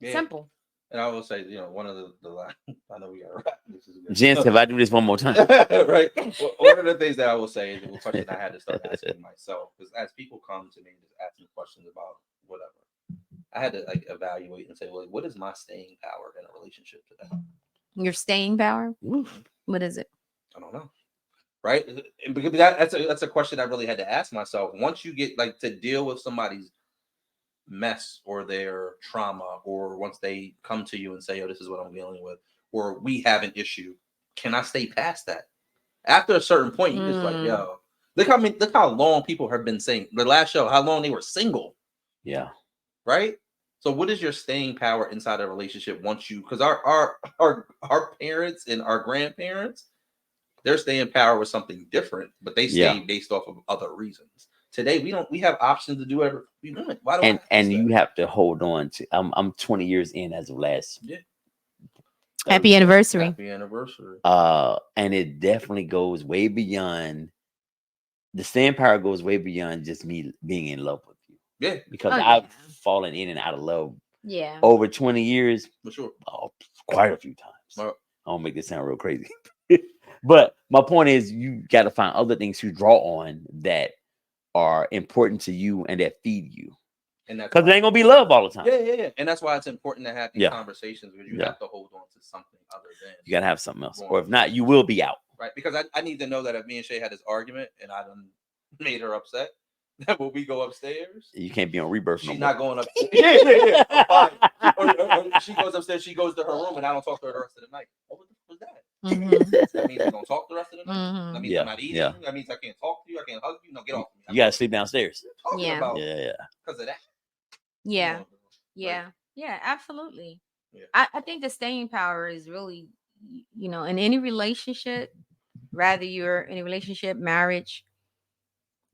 S4: Yeah.
S1: Simple.
S4: And I will say, one of the last, I know we got to wrap. This is good.
S2: Gents, if I do this one more time.
S4: Right. Well, one of the things that I will say is a question I had to start asking myself, because as people come to me and just ask me questions about whatever, I had to evaluate and say, well, what is my staying power in a relationship today?
S1: Your staying power? What is it?
S4: I don't know. Right? And because that's a question I really had to ask myself. Once you get to deal with somebody's mess or their trauma, or once they come to you and say, oh, this is what I'm dealing with, or we have an issue, can I stay past that? After a certain point, you just yo, look how long people have been saying the last show, how long they were single.
S2: Yeah.
S4: Right? So what is your staying power inside a relationship once you, because our parents and our grandparents, their staying power was something different, but they stayed based off of other reasons. Today we have options to do whatever we want. Why do
S2: and you have to hold on to. I'm 20 years in as of last.
S4: Yeah.
S1: Happy anniversary.
S4: Happy anniversary.
S2: And it definitely goes way beyond. The staying power goes way beyond just me being in love with you.
S4: Yeah.
S2: Because I've fallen in and out of love.
S1: Yeah.
S2: Over 20 years.
S4: For sure.
S2: Quite a few times. I don't make this sound real crazy. But my point is, you got to find other things to draw on that are important to you and that feed you. And that's because it ain't gonna be love all the time.
S4: Yeah. And that's why it's important to have these conversations, because you have to hold on to something other than
S2: you gotta have something else. Or if not, you will be out.
S4: Right. Because I need to know that if me and Shay had this argument and I done made her upset, that when we go upstairs,
S2: you can't be on Rebirth.
S4: She's not going upstairs. Yeah. Or she goes upstairs, she goes to her room, and I don't talk to her the rest of the night. What was that? That means we don't talk the rest of the night. That means I'm not eating. That means I can't talk to you. I can't hug you. No, get off me.
S2: You gotta sleep downstairs.
S1: Yeah.
S4: Because of that.
S1: Yeah. Yeah, absolutely. Yeah. I think the staying power is really, in any relationship, rather you're in a relationship, marriage,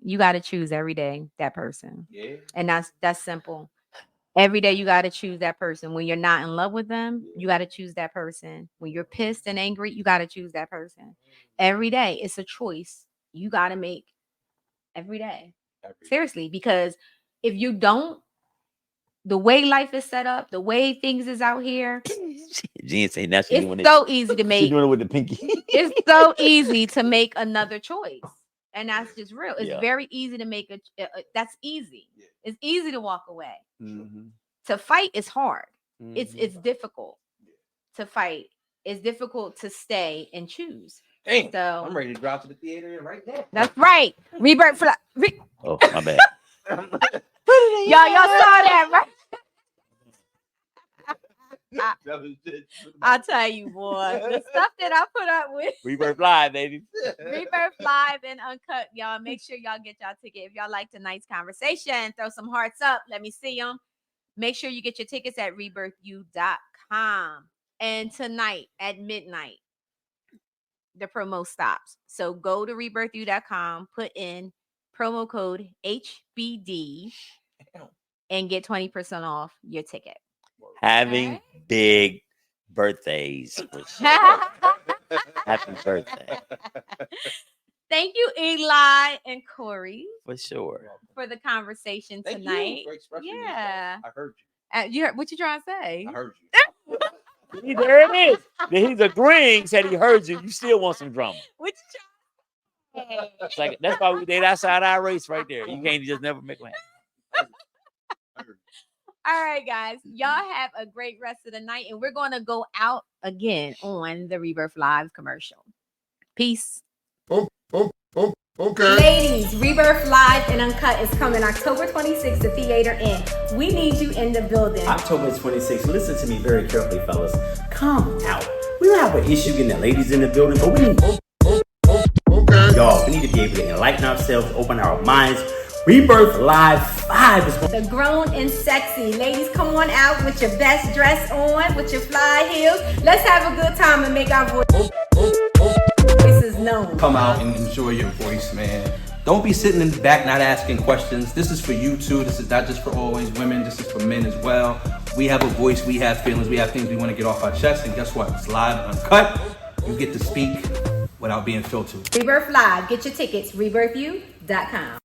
S1: you got to choose every day that person. Yeah. And that's simple. Every day you got to choose that person. When you're not in love with them, you got to choose that person. When you're pissed and angry, you got to choose that person. Every day. It's a choice you got to make every day. Seriously, because if you don't, the way life is set up, the way things is out here,
S2: Jean saying that's
S1: it's so easy to make.
S2: She's doing it with the pinky.
S1: It's so easy to make another choice. And that's just real. It's very easy to make that's easy. Yeah. It's easy to walk away. Mm-hmm. To fight is hard. Mm-hmm. It's difficult to fight. It's difficult to stay and choose.
S4: Dang, so I'm ready to drive to the theater right now.
S1: That's right. Rebirth
S2: Oh, my bad.
S1: Y'all saw that, right? I'll tell you, boy, the stuff that I put up with.
S2: Rebirth Live, baby.
S1: Rebirth Live and Uncut, y'all. Make sure y'all get y'all ticket. If y'all like tonight's conversation, throw some hearts up. Let me see them. Make sure you get your tickets at rebirthu.com. And tonight at midnight, the promo stops. So go to rebirthu.com, put in promo code HBD, and get 20% off your ticket.
S2: Having big birthdays. Happy birthday.
S1: Thank you, Eli and Corey.
S2: For sure.
S1: For the conversation tonight. Yeah.
S4: I heard you.
S1: You heard, what you trying to say?
S4: I heard you.
S2: See, there it is. He's agreeing, said he heard you. You still want some drama.
S1: What you trying to say?
S2: It's like, that's why we date outside our race right there. You can't just never make one happen.
S1: All right, guys. Y'all have a great rest of the night. And we're going to go out again on the Rebirth Live commercial. Peace.
S5: Okay.
S3: Ladies, Rebirth Live and Uncut is coming October 26th at Theater Inn. We need you in the building.
S2: October 26th. Listen to me very carefully, fellas. Come out. We don't have an issue getting the ladies in the building, but we need y'all. We need to be able to enlighten ourselves, open our minds. Rebirth Live 5 is
S3: The grown and sexy. Ladies, come on out with your best dress on, with your fly heels. Let's have a good time and make our voices known.
S4: Come out and enjoy your voice, man. Don't be sitting in the back not asking questions. This is for you too. This is not just for always women. This is for men as well. We have a voice. We have feelings. We have things we want to get off our chest. And guess what? It's live and uncut. You get to speak without being filtered.
S3: Rebirth Live. Get your tickets. RebirthU.com.